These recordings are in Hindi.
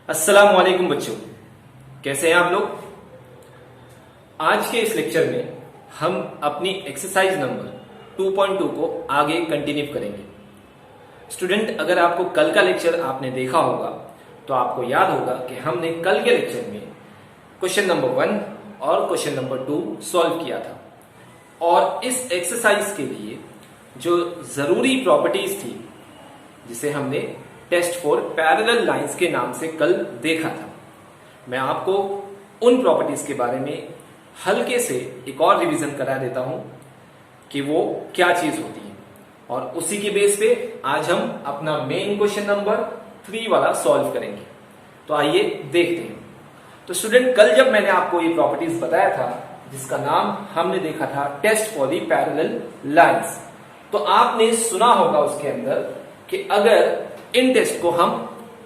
अस्सलाम वालेकुम बच्चों, कैसे हैं आप लोग। आज के इस लेक्चर में हम अपनी एक्सरसाइज नंबर 2.2 को आगे कंटिन्यू करेंगे। स्टूडेंट, अगर आपको कल का लेक्चर आपने देखा होगा तो आपको याद होगा कि हमने कल के लेक्चर में क्वेश्चन नंबर 1 और क्वेश्चन नंबर 2 सॉल्व किया था और इस एक्सरसाइज के लिए जो जरूरी प्रॉपर्टीज थी जिसे हमने टेस्ट फॉर पैरेलल लाइंस के नाम से कल देखा था, मैं आपको उन प्रॉपर्टीज के बारे में हल्के से एक और रिवीजन करा देता हूं कि वो क्या चीज होती है और उसी के बेस पे आज हम अपना मेन क्वेश्चन नंबर 3 वाला सॉल्व करेंगे। तो आइए देखते हैं। तो स्टूडेंट, कल जब मैंने आपको ये प्रॉपर्टीज बताया था जिसका नाम हमने देखा था test for the parallel lines, तो आपने सुना होगा उसके अंदर कि अगर इन टेस्ट को हम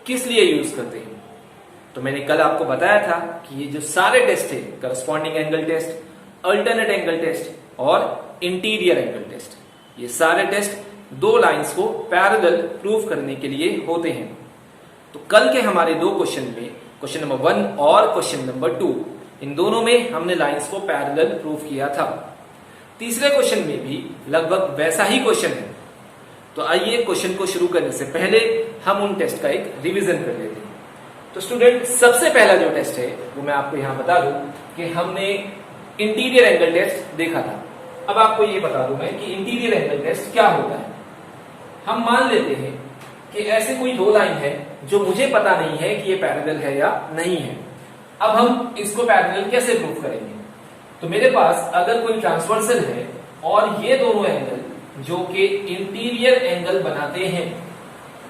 किस लिए यूज करते हैं। तो मैंने कल आपको बताया था कि ये जो सारे टेस्ट थे, corresponding angle test, alternate angle test और इंटीरियर एंगल टेस्ट, ये सारे टेस्ट दो लाइंस को पैरेलल प्रूव करने के लिए होते हैं। तो कल के हमारे दो क्वेश्चन में, क्वेश्चन नंबर 1 और क्वेश्चन नंबर 2, इन दोनों में हमने लाइंस को पैरेलल प्रूव किया था। तीसरे क्वेश्चन में भी लगभग वैसा ही क्वेश्चन है। तो आइए क्वेश्चन को शुरू करने से पहले हम उन टेस्ट का एक रिवीजन कर लेते हैं। तो स्टूडेंट, सबसे पहला जो टेस्ट है वो मैं आपको यहां बता दूं कि हमने इंटीरियर एंगल टेस्ट देखा था। अब आपको ये बता दूं मैं कि इंटीरियर एंगल टेस्ट क्या होता है। हम मान लेते हैं कि ऐसे कोई दो लाइन है जो मुझे पता नहीं है कि ये पैरेलल है या नहीं है। अब हम इसको पैरेलल कैसे प्रूव करेंगे। तो मेरे पास अगर कोई ट्रांसवर्सल है और ये दोनों एंगल जो कि इंटीरियर एंगल बनाते हैं,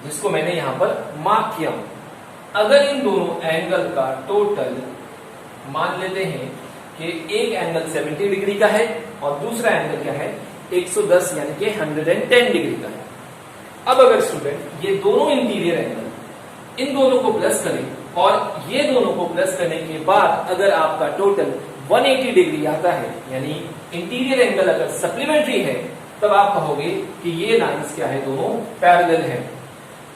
जिसको मैंने यहां पर मार्क किया हूं, अगर इन दोनों एंगल का टोटल मान लेते हैं कि एक एंगल 70 डिग्री का है और दूसरा एंगल क्या है 110 यानी कि 110 डिग्री का है। अब अगर स्टूडेंट ये दोनों इंटीरियर एंगल इन दोनों को प्लस करें और ये दोनों को प्लस करने के बाद अगर आपका टोटल 180 डिग्री आता है, यानी इंटीरियर एंगल अगर सप्लीमेंट्री है, तब आप कहोगे कि ये लाइंस क्या है, दोनों पैरेलल है।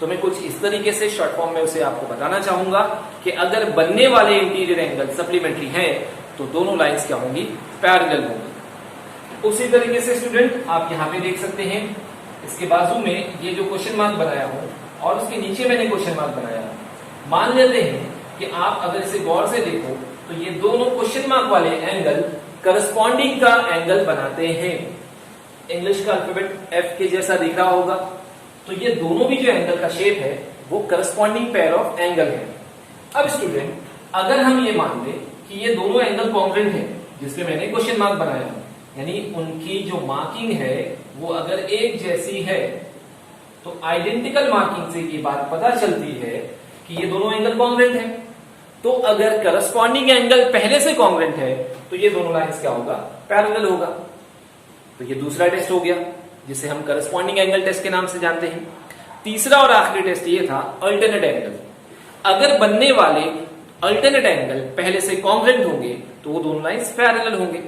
तो मैं कुछ इस तरीके से शॉर्ट फॉर्म में उसे आपको बताना चाहूंगा कि अगर बनने वाले इंटीरियर एंगल सप्लीमेंट्री हैं तो दोनों लाइंस क्या होंगी, पैरेलल होंगी। उसी तरीके से स्टूडेंट आप यहां पे देख सकते हैं, इसके बाजू में ये जो क्वेश्चन मार्क बनाया हूं और उसके नीचे मैंने क्वेश्चन मार्क बनाया हूं, मान लेते हैं कि आप अगर इसे गौर से देखो तो ये दोनों क्वेश्चन मार्क वाले एंगल करस्पॉन्डिंग का एंगल बनाते हैं। इंग्लिश का अल्फाबेट एफ के जैसा दिख रहा होगा। तो ये दोनों भी जो एंगल का शेप है वो करस्पॉन्डिंग पेयर ऑफ एंगल है। अब स्टूडेंट, अगर हम ये मान लें कि ये दोनों एंगल कॉन्ग्रुएंट है, जिसपे मैंने क्वेश्चन मार्क बनाया है, यानी उनकी जो मार्किंग है वो अगर एक जैसी है, तो आइडेंटिकल मार्किंग से ये बात पता चलती है कि ये दोनों एंगल कॉन्ग्रुएंट है। तो अगर करस्पॉन्डिंग एंगल पहले से कॉन्ग्रुएंट है तो ये दोनों लाइंस क्या होगा, पैरेलल होगा। तो ये दूसरा टेस्ट हो गया जिसे हम करस्पॉन्डिंग एंगल टेस्ट के नाम से जानते हैं। तीसरा और आखिरी टेस्ट ये था अल्टरनेट एंगल। अगर बनने वाले अल्टरनेट एंगल पहले से कॉन्ग्रुएंट होंगे तो वो दोनों लाइंस पैरेलल होंगे।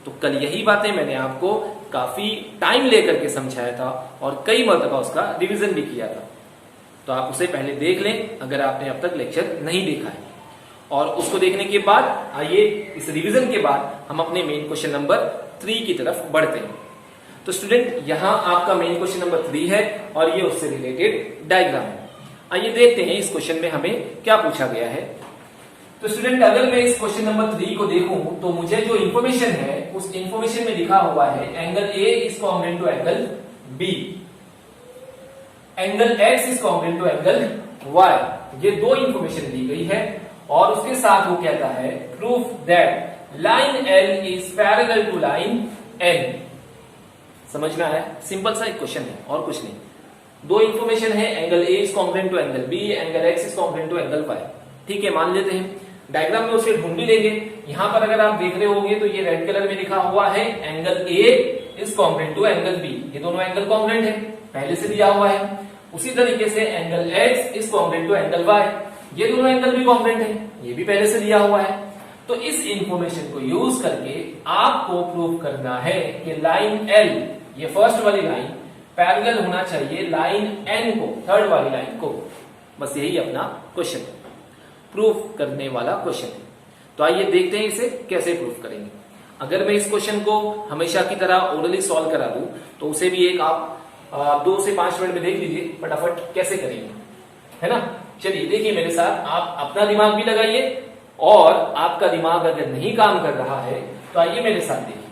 तो कल यही बातें मैंने आपको काफी टाइम लेकर के समझाया था और कई मर्तबा उसका रिवीजन भी किया था। तो आप उसे पहले देख लें अगर आपने अब तक लेक्चर नहीं देखा है। और उसको देखने के बाद आइए इस रिवीजन के बाद हम अपने मेन क्वेश्चन नंबर 3 की तरफ बढ़ते हैं। तो स्टूडेंट, यहां आपका मेन क्वेश्चन नंबर 3 है और ये उससे रिलेटेड डायग्राम है। आइए देखते हैं इस क्वेश्चन में हमें क्या पूछा गया है। तो स्टूडेंट, अगर मैं इस क्वेश्चन नंबर 3 को देखूं तो मुझे जो इंफॉर्मेशन है उस इंफॉर्मेशन में लिखा हुआ है angle A is congruent to angle B, angle X is congruent to angle Y. ये दो इंफॉर्मेशन दी गई है और उसके साथ वो कहता है proof that line L is parallel to line N. समझ में आया? सिंपल सा एक क्वेश्चन है और कुछ नहीं। दो इंफॉर्मेशन है, angle A is congruent to angle B, angle X is congruent to angle Y. ठीक है, मान लेते हैं। डायग्राम में उसे ढूंढ भी लेंगे। यहां पर अगर आप देख रहे होंगे तो ये रेड कलर में लिखा हुआ है angle A is congruent to angle B. ये दोनों एंगल कॉन्ग्रुएंट है, पहले से दिया हुआ है। उसी तरीके से angle X is congruent to angle Y. ये दोनों एंगल भी कॉन्ग्रुएंट है, ये भी पहले से दिया हुआ है। तो इस इंफॉर्मेशन को यूज करके आपको प्रूव करना है कि लाइन एल, ये फर्स्ट वाली लाइन, पैरेलल होना चाहिए लाइन एन को, थर्ड वाली लाइन को। बस यही अपना क्वेश्चन है। प्रूफ करने वाला क्वेश्चन है। तो आइए देखते हैं इसे कैसे प्रूफ करेंगे। अगर मैं इस क्वेश्चन को हमेशा की तरह ओरली सॉल्व करा दूं तो उसे भी एक आप 2 से 5 मिनट में देख लीजिए फटाफट कैसे करेंगे, है ना। चलिए देखिए मेरे साथ, आप अपना दिमाग भी लगाइए और आपका दिमाग अगर नहीं काम कर रहा है तो आइए मेरे साथ देखिए।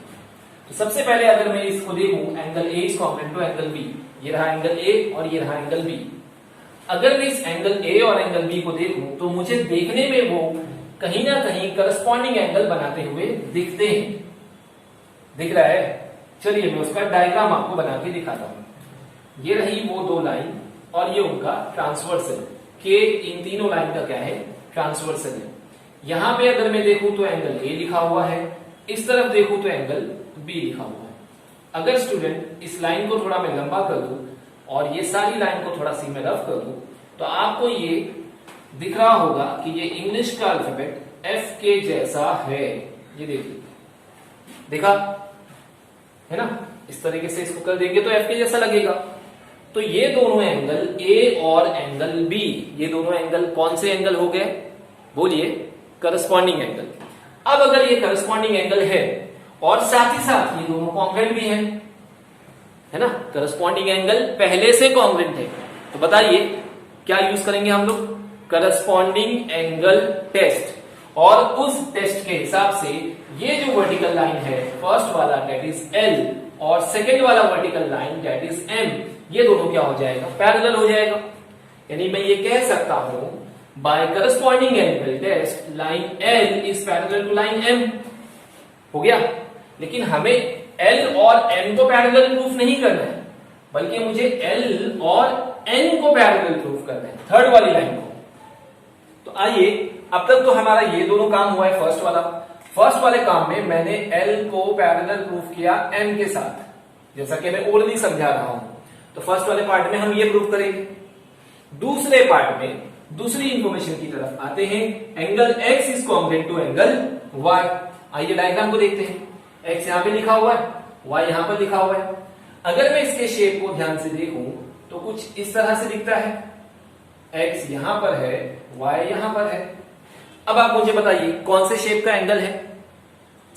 तो सबसे पहले अगर मैं इसको देखूं, angle A is congruent to angle B, ये रहा एंगल ए और ये रहा एंगल बी। अगर मैं इस एंगल ए और एंगल बी को देखूं तो मुझे देखने में वो कहीं ना कहीं करस्पॉन्डिंग एंगल बनाते हुए दिखते हैं। दिख रहा है? चलिए मैं उसका डायग्राम आपको बना के दिखाता हूं। ये रही वो 2 लाइन और ये उनका ट्रांसवर्सल के, इन तीनों लाइन का क्या है? ट्रांसवर्सल है। यहां पे अगर मैं देखूं तो एंगल ए लिखा हुआ है, इस तरफ देखूं तो एंगल बी लिखा हुआ है। अगर स्टूडेंट इस लाइन को थोड़ा मैं लंबा कर दूं और ये सारी लाइन को थोड़ा सी मैं रफ कर दूं तो आपको ये दिख रहा होगा कि ये इंग्लिश का अल्फाबेट एफ के जैसा है। ये देखिए, देखा है ना? इस तरीके से इसको कर देंगे तो एफ के जैसा लगेगा। तो ये दोनों एंगल ए और एंगल बी, ये दोनों एंगल कौन से एंगल हो गए? बोलिए, करस्पॉन्डिंग एंगल। अब अगर ये करस्पॉन्डिंग एंगल है और साथ ही साथ ये दोनों कॉन्ग्रुएंट भी है ना, करस्पॉन्डिंग एंगल पहले से कॉन्ग्रुएंट है, तो बताइए क्या यूज करेंगे हम लोग? Corresponding angle test. और उस टेस्ट के हिसाब से ये जो वर्टिकल लाइन है, फर्स्ट वाला डेट इज एल और सेकेंड वाला vertical line that is M, ये दोनों क्या हो जाएगा? पैरेलल हो जाएगा। यानी मैं ये कह सकता हूं by corresponding angle test line L is parallel to line M. हो गया। लेकिन हमें एल और एम को पैरेलल प्रूफ नहीं करना है, बल्कि मुझे एल और एन को पैरेलल प्रूफ करना है, थर्ड वाली लाइन को। तो आइए, अब तक तो हमारा ये दोनों काम हुआ है फर्स्ट वाला। फर्स्ट वाले काम में मैंने एल को पैरेलल प्रूफ किया एम के साथ, जैसा कि मैं ओरली समझा रहा हूं। तो फर्स्ट वाले पार्ट में हम ये प्रूफ करेंगे। दूसरे पार्ट में दूसरी इंफॉर्मेशन की तरफ आते हैं। Angle X is congruent to angle Y. आइए डायग्राम को देखते हैं। एक्स यहां पे लिखा हुआ है, वाई यहां पर लिखा हुआ है। अगर मैं इसके शेप को ध्यान से देखूं तो कुछ इस तरह से दिखता है। एक्स यहां पर है, वाई यहां पर है। अब आप मुझे बताइए कौन से शेप का एंगल है?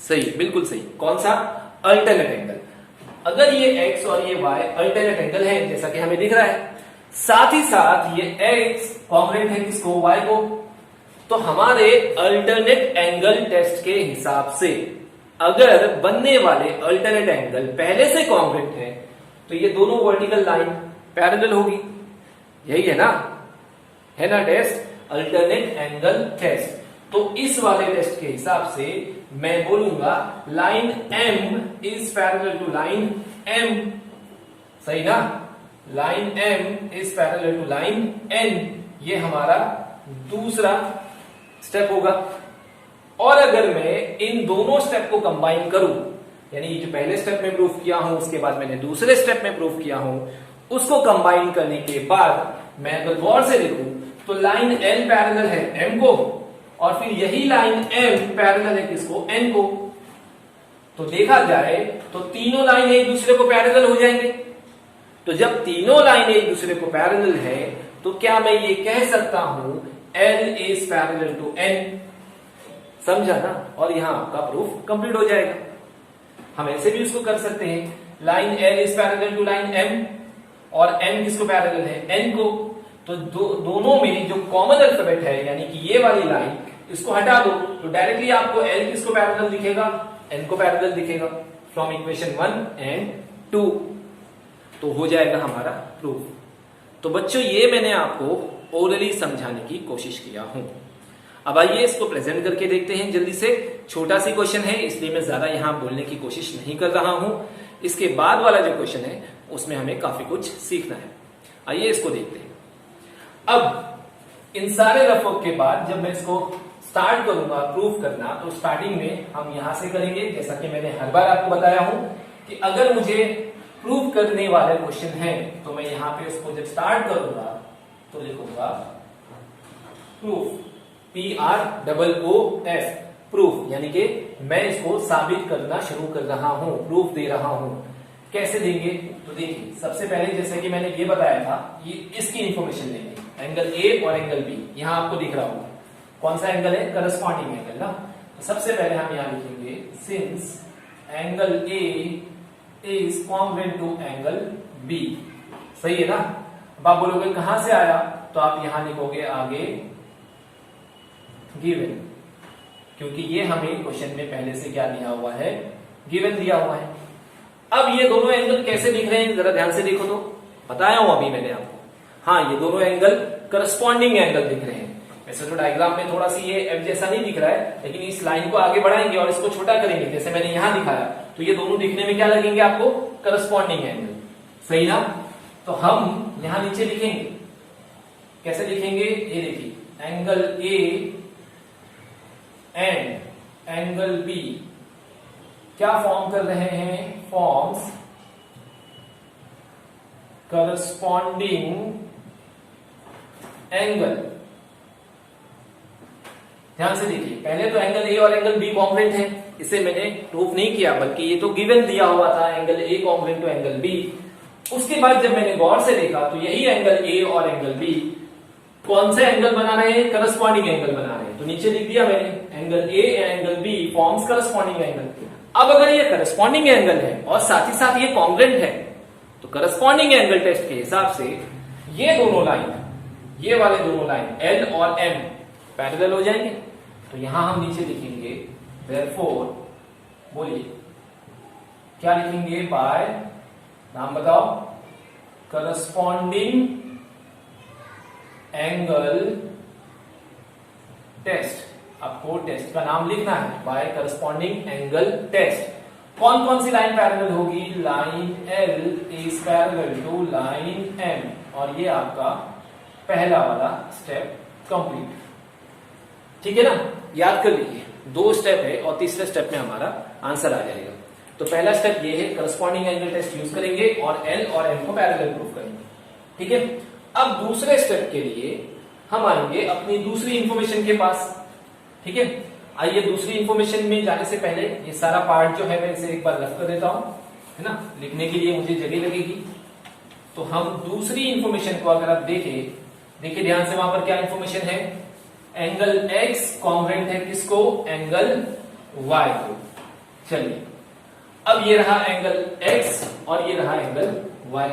सही, बिल्कुल सही। कौन सा? Alternate angle. अगर ये एक्स और ये वाई अल्टरनेट एंगल है जैसा कि हमें दिख रहा है, साथ ही साथ ये एक्स कॉन्ग्रुएंट है किसको? वाई को। तो हमारे अल्टरनेट एंगल टेस्ट के हिसाब से अगर बनने वाले अल्टरनेट एंगल पहले से कॉन्ग्रुएंट है तो ये दोनों वर्टिकल लाइन पैरेलल होगी। यही है ना टेस्ट, अल्टरनेट एंगल टेस्ट। तो इस वाले टेस्ट के हिसाब से मैं बोलूंगा line M is parallel to line M. सही ना? Line M is parallel to line N. ये हमारा दूसरा स्टेप होगा। और अगर मैं इन दोनों स्टेप को कंबाइन करूं, यानी जो पहले स्टेप में प्रूफ किया हूं उसके बाद मैंने दूसरे स्टेप में प्रूफ किया हूं, उसको कंबाइन करने के बाद मैं अगर गौर से देखूं तो लाइन एल पैरेलल है एम को और फिर यही लाइन एम पैरेलल है किसको? एन को। तो देखा जाए तो तीनों लाइन एक दूसरे को पैरेलल हो जाएंगे। तो जब तीनों लाइन एक दूसरे को पैरेलल है तो क्या मैं ये कह सकता हूं L is parallel to N? समझा ना? और यहां आपका प्रूफ कंप्लीट हो जाएगा। हम ऐसे भी उसको कर सकते हैं, line L is parallel to line M और एम किसको पैरेलल है? एन को। तो दोनों में जो कॉमन अल्फाबेट है यानी कि ये वाली लाइन, इसको हटा दो तो डायरेक्टली आपको एल किसको पैरेलल दिखेगा? एन को पैरेलल दिखेगा फ्रॉम इक्वेशन 1 एंड 2। तो हो जाएगा हमारा प्रूफ। तो बच्चों ये मैंने आपको ओरली समझाने की कोशिश किया हूं। अब आइए इसको प्रेजेंट करके देखते हैं जल्दी से। छोटा सी क्वेश्चन है इसलिए मैं ज्यादा यहां बोलने की कोशिश नहीं कर रहा हूं। इसके बाद वाला जो क्वेश्चन है उसमें हमें काफी कुछ सीखना है। आइए इसको देखते हैं। अब इन सारे रफ वर्क के बाद जब मैं इसको स्टार्ट करूंगा प्रूफ करना, तो स्टार्टिंग में हम यहां से करेंगे, जैसा कि मैंने हर बार आपको बताया हूं कि अगर मुझे प्रूफ करने वाले क्वेश्चन है तो मैं यहां पे उसको जब स्टार्ट करूंगा तो लिखूंगा प्रूफ, PROOF, प्रूफ। यानी कि मैं इसको साबित करना शुरू कर रहा हूं, प्रूफ दे रहा हूं। कैसे देंगे? तो देखिए, सबसे पहले जैसे कि मैंने ये बताया था, ये इसकी इंफॉर्मेशन लेंगे, एंगल ए और एंगल बी। यहां आपको दिख रहा होगा कौन सा एंगल है? करस्पॉन्डिंग एंगल ना। तो सबसे पहले हम यहां लिखेंगे since angle A is congruent to angle B. सही है ना? अब आप बोलोगे कहां से आया, तो आप यहां लिखोगे आगे गिवन, क्योंकि ये हमें क्वेश्चन में पहले से क्या दिया हुआ है? गिवन दिया हुआ है। अब ये दोनों एंगल कैसे दिख रहे हैं, जरा ध्यान से देखो तो। बताया हूं अभी मैंने आपको। हाँ, ये दोनों एंगल करस्पॉन्डिंग एंगल दिख रहे हैं। वैसे तो डायग्राम में थोड़ा सी ये एफ जैसा नहीं दिख रहा है, लेकिन इस लाइन को आगे बढ़ाएंगे और इसको छोटा करेंगे, जैसे मैंने यहां दिखाया, तो ये दोनों दिखने में क्या लगेंगे आपको? Corresponding angle. सही ना? तो हम यहां नीचे लिखेंगे, कैसे लिखेंगे? ये देखिए, angle A and angle B क्या फॉर्म कर रहे हैं? Forms corresponding angle. ध्यान से देखिए, पहले तो एंगल ए और एंगल बी कॉन्ग्रुएंट है, इसे मैंने प्रूफ नहीं किया, बल्कि ये तो गिवन दिया हुआ था, angle A congruent to angle B. उसके बाद जब मैंने गौर से देखा तो यही एंगल ए और एंगल बी कौन से एंगल बना रहे हैं? करस्पॉन्डिंग एंगल बना रहे हैं। तो नीचे लिख दिया मैंने, angle A and angle B forms corresponding angle. अब अगर ये करस्पॉन्डिंग एंगल है और साथ ही साथ ये कॉन्ग्रुएंट है, तो करस्पॉन्डिंग एंगल टेस्ट के हिसाब से ये दोनों लाइन, ये वाले दोनों लाइन एल और एम पैरेलल हो जाएंगे। तो यहां हम नीचे लिखेंगे देयरफॉर, बोलिए क्या लिखेंगे? बाय, नाम बताओ, करस्पॉन्डिंग एंगल टेस्ट। आपको टेस्ट का नाम लिखना है, बाय करस्पॉन्डिंग एंगल टेस्ट। कौन कौन सी लाइन पैरेलल होगी? Line L is parallel to line M, और ये आपका पहला वाला स्टेप कंप्लीट। ठीक है ना? याद कर लीजिए, 2 स्टेप है और तीसरे स्टेप में हमारा आंसर आ जाएगा। तो पहला स्टेप ये है, करस्पॉन्डिंग एंगल टेस्ट यूज करेंगे और एल और एम को पैरेलल प्रूफ करेंगे। ठीक है? अब दूसरे स्टेप के लिए हम आएंगे अपनी दूसरी इंफॉर्मेशन के पास। ठीक है? आइए, दूसरी इंफॉर्मेशन में जाने से पहले ये सारा पार्ट जो है मैं इसे एक बार रफ कर देता हूं, है ना? लिखने के लिए मुझे जगह लगेगी। तो हम दूसरी इंफॉर्मेशन को अगर आप देखिए ध्यान से, वहां पर क्या इंफॉर्मेशन है? एंगल एक्स कॉन्ग्रुएंट है किसको? एंगल वाई को। चलिए, अब ये रहा एंगल एक्स और ये रहा एंगल वाई,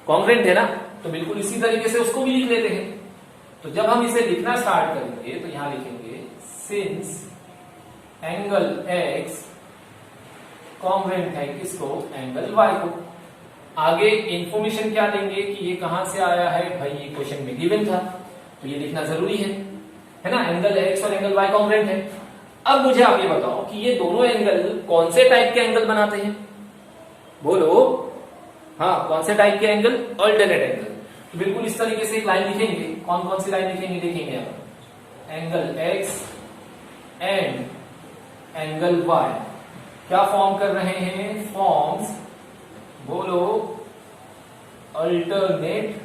कॉन्ग्रुएंट है ना? तो बिल्कुल इसी तरीके से उसको भी लिख लेते हैं। तो जब हम इसे लिखना स्टार्ट करेंगे तो यहां लिखेंगे सिंस एंगल एक्स कॉन्ग्रुएंट है किसको? एंगल वाई को। आगे इंफॉर्मेशन क्या देंगे कि ये कहां से आया है? भाई ये क्वेश्चन में गिवन था, तो ये लिखना जरूरी है ना? एंगल एक्स और एंगल वाई कॉन्ग्रुएंट है। अब मुझे आप ये बताओ कि ये दोनों एंगल कौन से टाइप के एंगल बनाते हैं? बोलो। हाँ, कौन से टाइप के एंगल? Alternate angle. तो बिल्कुल इस तरीके से एक लाइन लिखेंगे। कौन कौन सी लाइन लिखेंगे? देखेंगे आप, angle X and angle Y क्या फॉर्म कर रहे हैं? फॉर्म्स, बोलो, alternate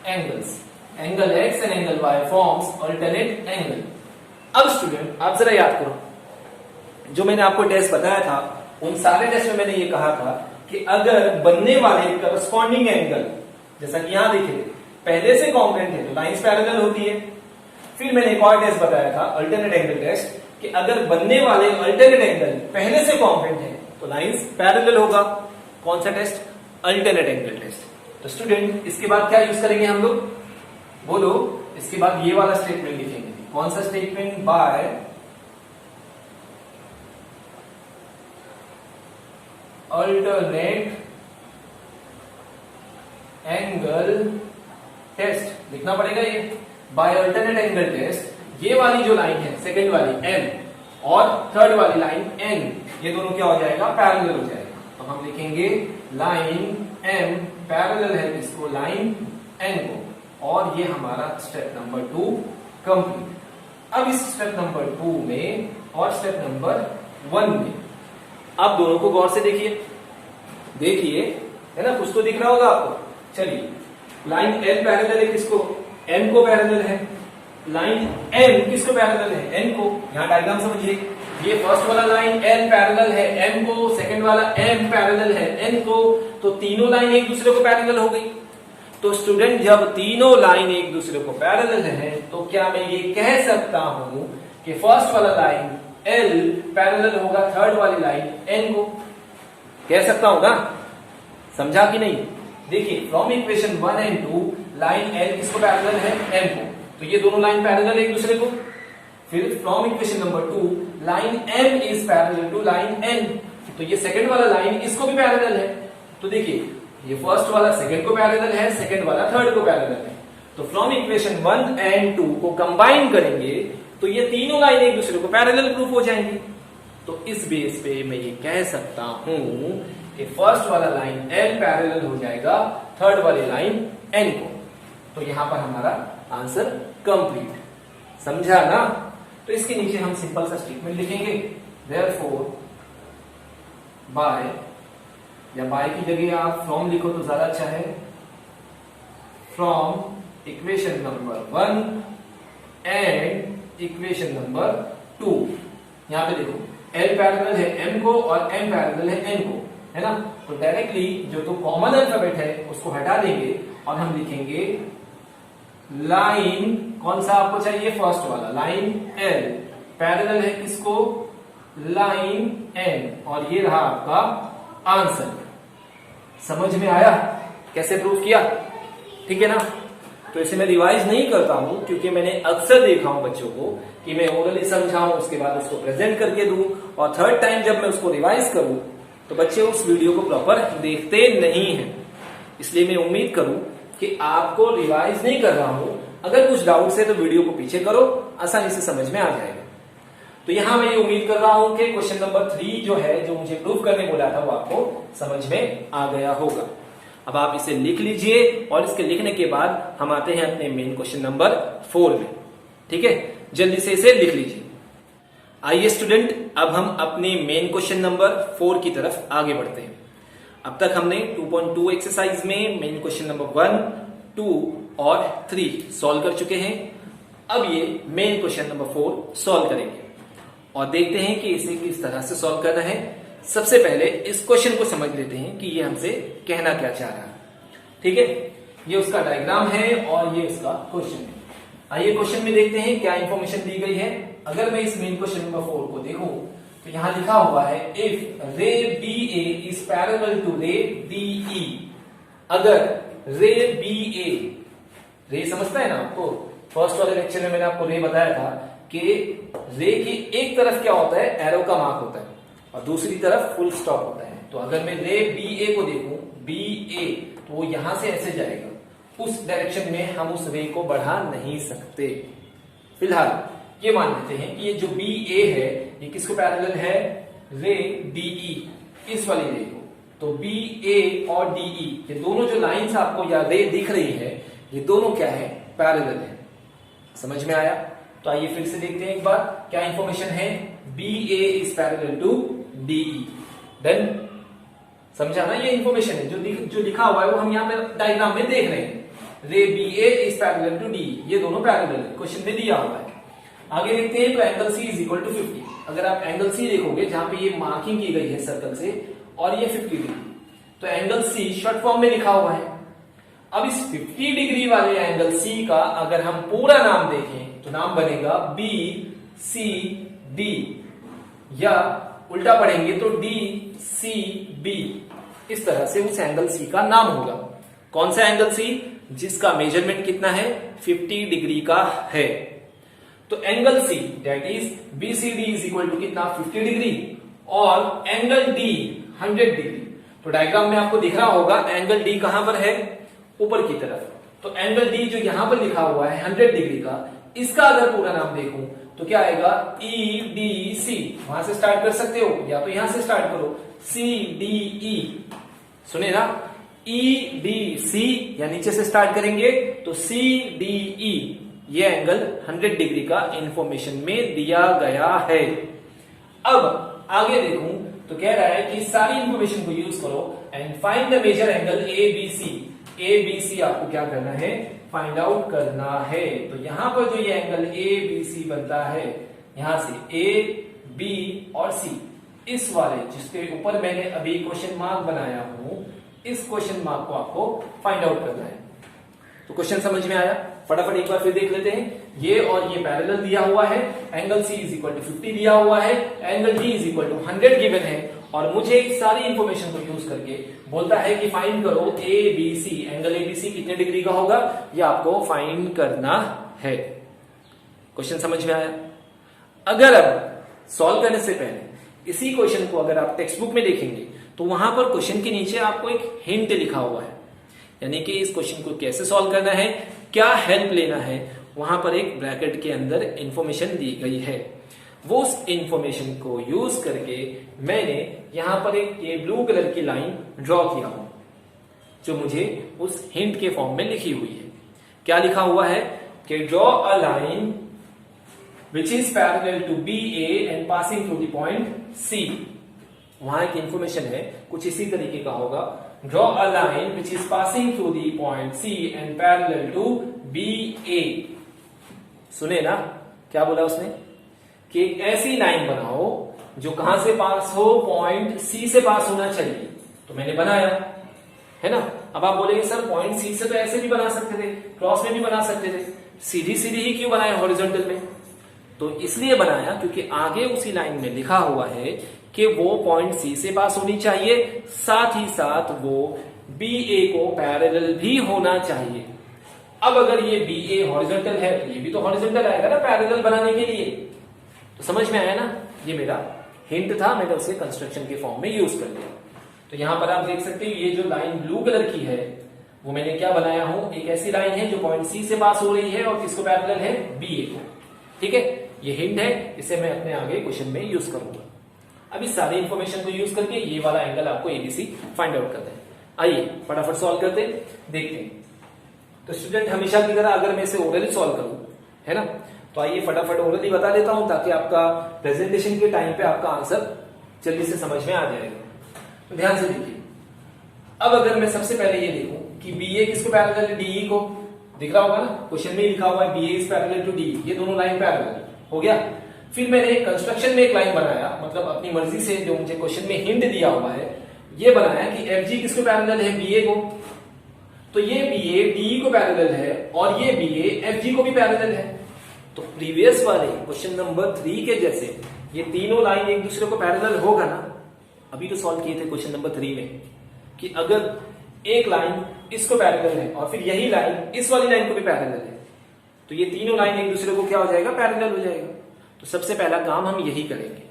angles. Angle X and angle Y forms alternate angle. अब स्टूडेंट आप जरा याद करो, जो मैंने आपको टेस्ट बताया था, उन सारे टेस्ट में मैंने ये कहा था कि अगर बनने वाले करस्पॉन्डिंग एंगल, जैसा कि यहां देखिए, पहले से कॉन्ग्रुएंट है तो लाइंस पैरेलल होती है। फिर मैंने एक और टेस्ट बताया था, अल्टरनेट एंगल टेस्ट, कि अगर बनने वाले अल्टरनेट एंगल पहले से कॉन्ग्रुएंट है तो लाइंस पैरेलल होगा। कौन सा टेस्ट? Alternate angle test. तो स्टूडेंट इसके बाद क्या यूज करेंगे हम लोग? बोलो। इसके बाद ये वाला स्टेटमेंट लिखेंगे। कौन सा statement? By alternate angle test लिखना पड़ेगा। ये बाय अल्टरनेट एंगल टेस्ट, ये वाली जो लाइन है सेकंड वाली एम और थर्ड वाली लाइन एन, ये दोनों क्या हो जाएगा? पैरेलल हो जाएगा। तो हम लिखेंगे लाइन एम पैरेलल है इसको? लाइन एन को। और ये हमारा स्टेप नंबर 2 कंप्लीट। अब इस स्टेप नंबर 2 में और स्टेप नंबर 1 में आप दोनों को गौर से देखिए, है ना? कुछ तो दिख रहा होगा आपको। चलिए, लाइन एल पैरेलल है किसको? एम को पैरेलल है। लाइन एम किसको पैरेलल है? एन को। यहां डायग्राम समझिए, ये फर्स्ट वाला लाइन एल पैरेलल है एम को, सेकंड वाला एम पैरेलल है एन को, तो तीनों लाइन एक दूसरे को पैरेलल हो गई। तो स्टूडेंट जब तीनों लाइन एक दूसरे को पैरेलल है तो क्या मैं ये कह सकता हूं कि फर्स्ट वाला लाइन L पैरेलल होगा थर्ड वाली लाइन N को? कह सकता हूं ना? समझा कि नहीं? देखिए from equation 1 and 2 line L किसको पैरेलल है? N को। तो ये दोनों लाइन पैरेलल है एक दूसरे को। फिर from equation number 2 line M is parallel to line N, तो ये सेकंड वाला लाइन इसको भी पैरेलल है। तो देखिए ये फर्स्ट वाला सेकंड को पैरेलल है, सेकंड वाला थर्ड को पैरेलल है। तो फ्रॉम इक्वेशन 1 एंड 2 को कंबाइन करेंगे तो ये तीनों लाइन एक दूसरे को पैरेलल प्रूफ हो जाएंगी। तो इस बेस पे मैं ये कह सकता हूं कि फर्स्ट वाला लाइन L पैरेलल हो जाएगा थर्ड वाली लाइन N को। तो यहां पर हमारा आंसर कंप्लीट। समझा ना? तो इसके नीचे हम सिंपल सा स्टेटमेंट लिखेंगे, देयरफॉर बाय, या बाय की जगह आप फ्रॉम लिखो तो ज्यादा अच्छा है। From equation number 1 and equation number 2, यहां पे देखो L पैरेलल है M को और M पैरेलल है N को, है ना? तो डायरेक्टली जो तो कॉमन अल्फाबेट है उसको हटा देंगे और हम लिखेंगे लाइन, कौन सा आपको चाहिए? फर्स्ट वाला लाइन L पैरेलल है किसको? लाइन N, और ये रहा आपका आंसर। समझ में आया कैसे प्रूफ किया? ठीक है ना? तो इसे मैं रिवाइज नहीं करता हूं क्योंकि मैंने अक्सर देखा हूं बच्चों को कि मैं ओरली समझाऊं, उसके बाद उसको प्रेजेंट करके दूं, और थर्ड टाइम जब मैं उसको रिवाइज करूं तो बच्चे उस वीडियो को प्रॉपर देखते नहीं हैं। इसलिए मैं उम्मीद करूं कि आपको रिवाइज नहीं कर रहा हूं। अगर कुछ डाउट्स है तो वीडियो को पीछे करो, आसानी से समझ में आ जाएगा। तो यहां मैं ये उम्मीद कर रहा हूं कि क्वेश्चन नंबर 3 जो है, जो मुझे प्रूव करने बोला था, वो आपको समझ में आ गया होगा। अब आप इसे लिख लीजिए और इसके लिखने के बाद हम आते हैं अपने मेन क्वेश्चन नंबर 4 में। ठीक है, जल्दी से इसे लिख लीजिए। आइए स्टूडेंट, अब हम अपने मेन क्वेश्चन नंबर 4 की तरफ आगे बढ़ते हैं। अब तक हमने 2.2 एक्सरसाइज में मेन क्वेश्चन नंबर 1, 2 और 3 सॉल्व कर चुके हैं। अब ये मेन क्वेश्चन नंबर 4 सॉल्व करेंगे और देखते हैं कि इसे किस तरह से सॉल्व करना है। सबसे पहले इस क्वेश्चन को समझ लेते हैं कि ये हमसे कहना क्या चाह रहा है। ठीक है, ये उसका डायग्राम है और ये उसका क्वेश्चन है। आइए क्वेश्चन में देखते हैं क्या इंफॉर्मेशन दी गई है। अगर मैं इस मेन क्वेश्चन नंबर 4 को देखूं तो यहां लिखा हुआ है इफ रे BA इज पैरेलल टू रे DE। अगर रे BA, रे समझता है ना आपको? फर्स्ट वाले लेक्चर में मैंने आपको रे बताया था कि रे की एक तरफ क्या होता है? एरो का मार्क होता है और दूसरी तरफ फुल स्टॉप होता है। तो अगर मैं रे BA को देखूं, BA, तो वो यहां से ऐसे जाएगा, उस डायरेक्शन में हम उस रे को बढ़ा नहीं सकते। फिलहाल ये मान लेते हैं कि ये जो BA है ये किसको पैरेलल है? रे DE, इस वाली रे को। तो BA और DE ये दोनों जो लाइंस आपको या रे दिख रही है, ये दोनों क्या है? पैरेलल है। समझ में आया? तो आइए फिर से देखते हैं एक बार क्या इंफॉर्मेशन है। BA is parallel to DE। Then समझा ना? ये इंफॉर्मेशन है जो लिखा हुआ है वो हम यहाँ पे डायग्राम में देख रहे हैं। Ray BA is parallel to DE, ये दोनों पैरेलल है, क्वेश्चन में दिया हुआ है। आगे देखते हैं, तो angle C is equal to 50। अगर आप एंगल C देखोगे जहां पे ये मार्किंग की गई है सर्कल से, और ये 50 डिग्री, तो एंगल C शॉर्ट फॉर्म में लिखा हुआ है। अब इस 50 डिग्री वाले एंगल C का अगर हम पूरा नाम देखें तो नाम बनेगा BCD, या उल्टा पढ़ेंगे तो DCB। इस तरह से उस एंगल C का नाम होगा। कौन सा एंगल C? जिसका मेजरमेंट कितना है? 50 डिग्री का है। तो angle C that is BCD is equal to कितना? 50 डिग्री, और एंगल D 100 डिग्री। तो डायग्राम में आपको दिख रहा होगा एंगल D कहां पर है? ऊपर की तरफ। तो एंगल D जो यहां पर लिखा हुआ है 100 डिग्री का, इसका अगर पूरा नाम देखूं तो क्या आएगा? EDC। वहां से स्टार्ट कर सकते हो या तो यहां से स्टार्ट करो, CDE। सुने ना? EDC या नीचे से स्टार्ट करेंगे तो CDE। ये एंगल 100 डिग्री का इंफॉर्मेशन में दिया गया है। अब आगे देखूं तो कह रहा है कि सारी इंफॉर्मेशन को यूज करो and find the measure angle ABC। ABC आपको क्या करना है? फाइंड आउट करना है। तो यहां पर जो ये एंगल ABC बनता है, यहां से A, B और C, इस वाले जिसके ऊपर मैंने अभी क्वेश्चन मार्क बनाया हूं, इस क्वेश्चन मार्क को आपको फाइंड आउट करना है। तो क्वेश्चन समझ में आया? फटाफट एक बार फिर देख लेते हैं। ये और ये पैरेलल दिया हुआ है, angle C is equal to 50 दिया हुआ है, angle D is equal to 100 given है, और मुझे इस सारी इंफॉर्मेशन को यूज करके बोलता है कि फाइंड करो ABC, एंगल ABC कितने डिग्री का होगा, ये आपको फाइंड करना है। क्वेश्चन समझ में आया? अगर अब सॉल्व करने से पहले इसी क्वेश्चन को अगर आप टेक्स्ट बुक में देखेंगे तो वहां पर क्वेश्चन के नीचे आपको एक हिंट लिखा हुआ है, यानी कि इस क्वेश्चन को कैसे सॉल्व करना है, क्या हेल्प लेना है, वहां पर एक ब्रैकेट के अंदर इंफॉर्मेशन दी गई है। वो उस इंफॉर्मेशन को यूज करके मैंने यहां पर एक ये ब्लू कलर की लाइन ड्रॉ किया हूं, जो मुझे उस हिंट के फॉर्म में लिखी हुई है। क्या लिखा हुआ है कि draw a line which is parallel to BA and passing through the point C। वहां एक इंफॉर्मेशन है, कुछ इसी तरीके का होगा, draw a line which is passing through the point C and parallel to BA। सुने ना क्या बोला उसने, कि एक ऐसी लाइन बनाओ जो कहां से पास हो, पॉइंट C से पास होना चाहिए। तो मैंने बनाया है ना। अब आप बोलेंगे सर पॉइंट C से तो ऐसे भी बना सकते थे, क्रॉस में भी बना सकते थे, सीधी सीधी ही क्यों बनाया हॉरिजॉन्टल में? तो इसलिए बनाया क्योंकि आगे उसी लाइन में लिखा हुआ है कि वो पॉइंट C से पास होनी चाहिए, साथ ही साथ वो BA को पैरेलल भी होना चाहिए। अब अगर ये BA हॉरिजॉन्टल है तो ये भी तो हॉरिजॉन्टल आएगा ना पैरेलल बनाने के लिए। तो समझ में आया ना, ये मेरा हिंट था, मैंने उसे कंस्ट्रक्शन के फॉर्म में यूज कर लिया। तो यहां पर आप देख सकते हो ये जो लाइन ब्लू कलर की है वो मैंने क्या बनाया हूं, एक ऐसी लाइन है जो पॉइंट C से पास हो रही है और किसको पैरेलल है, BA को। ठीक है, ये हिंट है, इसे मैं अपने आगे क्वेश्चन में यूज करूंगा। अब इस सारी इंफॉर्मेशन को यूज करके ये वाला एंगल आपको ABC फाइंड आउट करते हैं। आइए फटाफट सॉल्व करते हैं, देखते हैं। तो स्टूडेंट हमेशा की तरह अगर मैं इसे ओरली सॉल्व करूं, है ना, तो आइए फटाफट ओरली बता देता हूं ताकि आपका प्रेजेंटेशन के टाइम पे आपका आंसर जल्दी से समझ में आ जाएगा। तो ध्यान से देखिए, अब अगर मैं सबसे पहले ये देखूं कि BA किसको पैरेलल है, DE को। दिख रहा होगा ना, क्वेश्चन में लिखा हुआ है BA is parallel to DE, ये दोनों लाइन पैरेलल हो गया। फिर मैंने कंस्ट्रक्शन में एक लाइन बनाया, मतलब अपनी मर्जी से जो मुझे क्वेश्चन में हिंट दिया हुआ है ये बनाया कि FG किसको पैरेलल है, BA को। तो ये BA DE को पैरेलल है और ये BA FG को भी पैरेलल है। तो प्रीवियस वाले क्वेश्चन नंबर 3 के जैसे ये तीनों लाइन एक दूसरे को पैरेलल होगा ना। अभी तो सॉल्व किए थे क्वेश्चन नंबर 3 में कि अगर एक लाइन इसको पैरेलल है और फिर यही लाइन इस वाली लाइन को भी पैरेलल है तो ये तीनों लाइन एक दूसरे को क्या हो जाएगा, पैरेलल हो जाएगा। तो सबसे पहला काम हम यही करेंगे।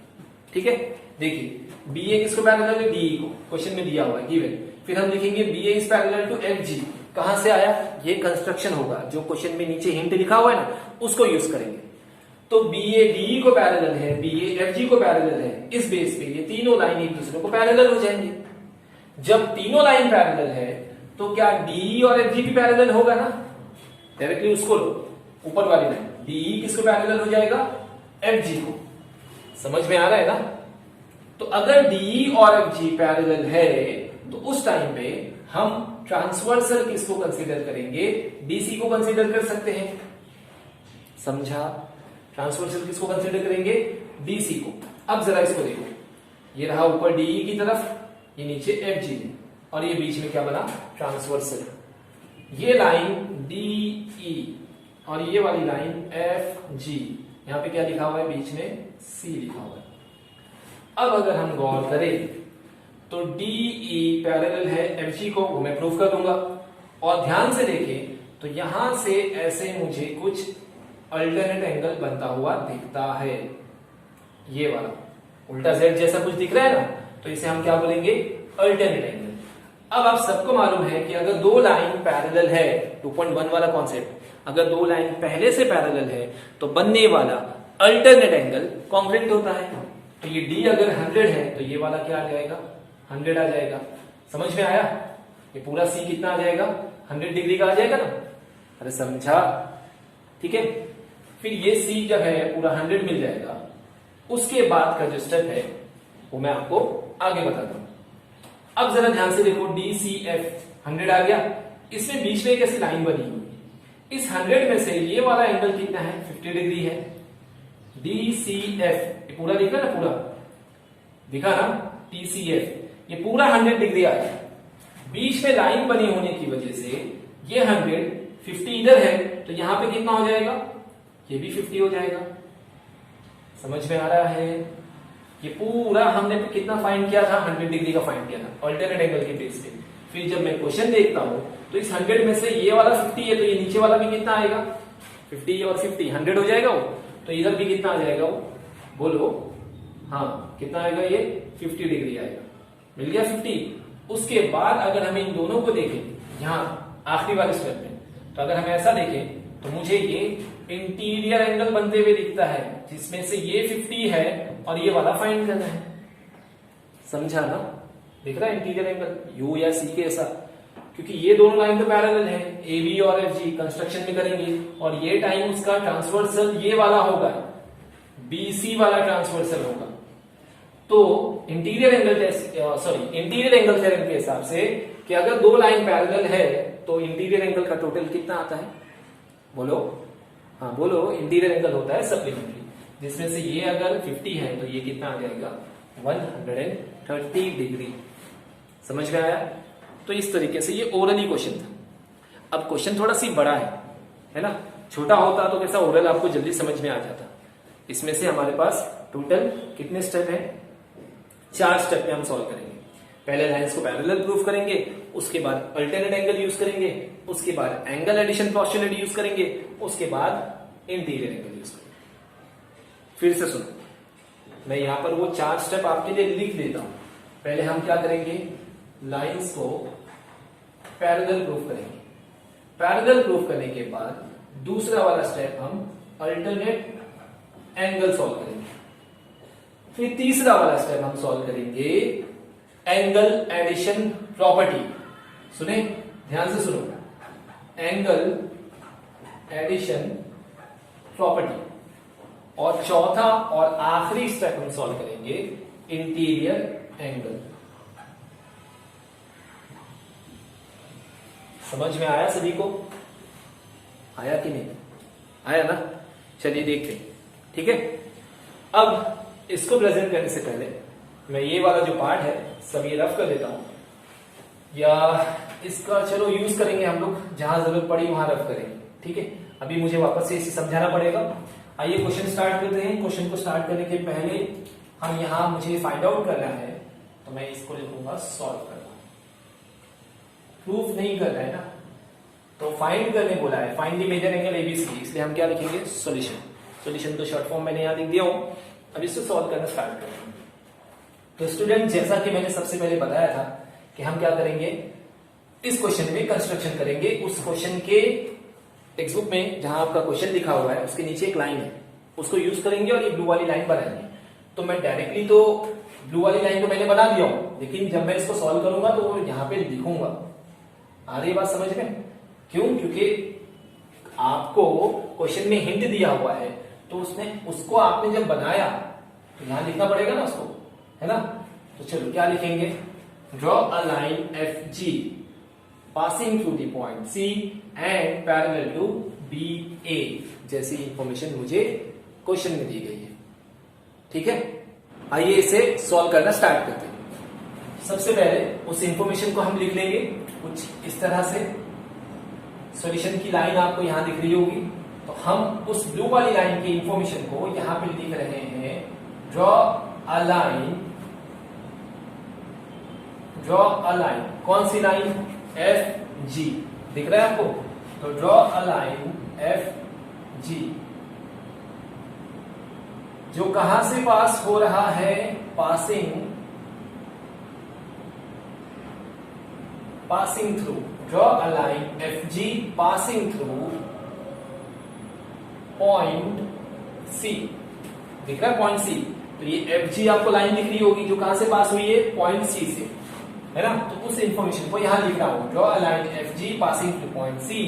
ठीक है, देखिए BA किसको पैरेलल है, DE को, क्वेश्चन में दिया हुआ है गिवन। फिर हम लिखेंगे BA is parallel to FG। कहां से आया, ये कंस्ट्रक्शन होगा, जो क्वेश्चन में नीचे हिंट लिखा हुआ है ना उसको यूज करेंगे। तो BA DE को पैरेलल है, BA FG को पैरेलल है, इस बेस पे ये तीनों लाइन एक दूसरे को पैरेलल हो जाएंगे। जब तीनों लाइन पैरेलल है तो क्या DE और FG भी पैरेलल होगा ना, डायरेक्टली उसको लो, ऊपर वाली लाइन DE किसको पैरेलल हो जाएगा, FG को। समझ में आ रहा है ना। तो अगर DE और FG पैरेलल है तो उस टाइम पे हम ट्रांसवर्सल किसको कंसीडर करेंगे, DC को कंसीडर कर सकते हैं। समझा, ट्रांसवर्सल किसको कंसीडर करेंगे, DC को। अब जरा इसको देखो, ये रहा ऊपर DE की तरफ, ये नीचे FG है और ये बीच में क्या बना, ट्रांसवर्सल। ये लाइन DE और ये वाली लाइन FG, यहां पे क्या लिखा हुआ है, बीच में C लिखा हुआ है। अब अगर हम गौर करें तो DE पैरेलल है FG को, वो मैं प्रूफ कर दूंगा। और ध्यान से देखें तो यहां से ऐसे मुझे कुछ अल्टरनेट एंगल बनता हुआ दिखता है, ये वाला उल्टा Z जैसा कुछ दिख रहा है ना, तो इसे हम क्या बोलेंगे, अल्टरनेट एंगल। अब आप सबको मालूम है कि अगर दो लाइन पैरेलल है, 2.1 वाला कॉन्सेप्ट, अगर दो लाइन पहले से पैरेलल है तो बनने वाला अल्टरनेट एंगल कॉन्ग्रुएंट होता है। तो ये D अगर 100 है तो ये वाला क्या आ जाएगा, 100 आ जाएगा। समझ में आया, ये पूरा C कितना आ जाएगा, 100 डिग्री का आ जाएगा ना। अरे समझा, ठीक है। फिर ये C जब है पूरा 100 मिल जाएगा, उसके बाद का जो स्टेप है वो मैं आपको आगे बताता हूं। अब जरा ध्यान से देखो, DCF 100 आ गया, इसमें बीच में एक ऐसी लाइन बनी हुई, इस 100 में से ये वाला एंगल कितना है, 50 डिग्री है। DCF ये पूरा दिख रहा है ना, पूरा दिखा ना, TCF ये पूरा 100 डिग्री आया। बीच में लाइन बनी होने की वजह से ये 100 50 इधर है तो यहां पे कितना हो जाएगा, ये भी 50 हो जाएगा। समझ में आ रहा है? ये पूरा हमने कितना फाइंड किया था, 100 डिग्री का फाइंड किया था अल्टरनेट एंगल की बेस पे। फिर जब मैं क्वेश्चन देखता हूं तो इस 100 में से ये वाला 50 है तो ये नीचे वाला भी कितना आएगा, 50 और 50 100 हो जाएगा वो, तो इधर भी कितना आ जाएगा वो, बोलो। हाँ, कितना आएगा, ये 50 डिग्री आएगा। मिल गया 50। उसके बाद अगर हम इन दोनों को देखें यहाँ आखिरी वाले स्टेप में, तो अगर हम ऐसा देखें तो मुझे ये इंटीरियर एंगल बनते हुए दिखता है, जिसमें से ये 50 है और ये वाला फाइंड करना है। समझा ना? दिख रहा है इंटीरियर एंगल यू या सी के ऐसा, क्योंकि ये दोनों लाइन तो पैरेलल है, ए बी और एफ जी कंस्ट्रक्शन में करेंगे, और ये टाइम उसका ट्रांसवर्सल ये वाला होगा, बी सी वाला ट्रांसवर्सल होगा। तो इंटीरियर एंगल थ्योरम के हिसाब से कि अगर दो लाइन पैरेलल है तो इंटीरियर एंगल का टोटल कितना आता है, बोलो। हाँ बोलो, इंटीरियर एंगल होता है सप्लीमेंट्री, जिसमें से ये अगर 50 है तो ये कितना आ जाएगा, 130 डिग्री। समझ में आया? तो इस तरीके से ये ओरली क्वेश्चन था। अब क्वेश्चन थोड़ा सी बड़ा है ना? छोटा होता तो कैसा ओरल आपको जल्दी समझ में आ जाता। इसमें से हमारे पास टोटल कितने स्टेप है, 4 स्टेप में हम सॉल्व करेंगे। पहले लाइंस को पैरेलल प्रूफ करेंगे, उसके बाद अल्टरनेट एंगल यूज करेंगे, उसके बाद एंगल एडिशन पोस्टुलेट यूज करेंगे, उसके बाद इंटीरियर एंगल यूज करेंगे। फिर से सुनो, मैं यहां पर वो 4 स्टेप आपके लिए लिख देता हूं। पहले हम क्या करेंगे, लाइंस को पैरेलल प्रूफ करेंगे। पैरेलल प्रूफ करने के बाद दूसरा वाला स्टेप हम अल्टरनेट एंगल सॉल्व करेंगे। फिर तीसरा वाला स्टेप हम सॉल्व करेंगे एंगल एडिशन प्रॉपर्टी। सुने, ध्यान से सुनो, एंगल एडिशन प्रॉपर्टी। और चौथा और आखिरी स्टेप हम सॉल्व करेंगे इंटीरियर एंगल। समझ में आया सभी को? आया कि नहीं आया ना? चलिए देखते हैं, ठीक है। अब इसको प्रेजेंट करने से पहले मैं ये वाला जो पार्ट है सब ये रफ कर देता हूं, या इसका चलो यूज करेंगे हम लोग, जहां जरूरत पड़ी वहां रफ करेंगे, ठीक है। अभी मुझे वापस से इसे समझाना पड़ेगा। आइए क्वेश्चन स्टार्ट करते हैं। क्वेश्चन को स्टार्ट करने के पहले हम यहां मुझे फाइंड आउट करना है, तो मैं इसको लिखूंगा सॉल्व करना। प्रूफ नहीं करना है ना, तो फाइंड करने बोला है, find the measure angle A B C, इसलिए हम क्या लिखेंगे, सॉल्यूशन। सॉल्यूशन तो शॉर्ट फॉर्म मैंने यहां लिख दिया हूं। अब इसको सॉल्व करना स्टार्ट करेंगे। तो स्टूडेंट, जैसा कि मैंने सबसे पहले बताया था कि हम क्या करेंगे, इस क्वेश्चन में कंस्ट्रक्शन करेंगे। उस क्वेश्चन के टेक्स्ट बुक में जहां आपका क्वेश्चन लिखा हुआ है उसके नीचे एक लाइन है, उसको यूज करेंगे और ये ब्लू वाली लाइन बनाएंगे। तो मैं डायरेक्टली तो ब्लू वाली लाइन तो मैंने बना दिया हूं, लेकिन जब मैं इसको सॉल्व करूंगा तो यहां पे लिखूंगा। आ रही बात समझ में? क्यों? क्योंकि आपको क्वेश्चन में हिंट दिया हुआ है, तो उसमें उसको आपने जब बनाया तो यहां लिखना पड़ेगा ना उसको, है ना? तो चलो क्या लिखेंगे, draw a line F G passing through the point C and parallel to B A, जैसी इंफॉर्मेशन मुझे क्वेश्चन में दी गई है, ठीक है। आइए इसे सॉल्व करना स्टार्ट करते हैं। सबसे पहले उस इंफॉर्मेशन को हम लिख लेंगे कुछ इस तरह से। सॉल्यूशन की लाइन आपको यहां दिख रही होगी, तो हम उस ब्लू वाली लाइन की इंफॉर्मेशन को यहां पे लिख रहे हैं, draw a line. Draw a line, कौन सी लाइन, एफ जी, दिख रहा है आपको? तो draw a line F G, जो कहां से पास हो रहा है, passing through. Draw a line F G passing through point C, दिख रहा है पॉइंट सी। तो ये एफ जी आपको लाइन दिख रही होगी जो कहां से पास हुई है, पॉइंट सी से, है ना? तो उस इंफॉर्मेशन को यहां लिख रहा हूं, draw a line F G passing through point C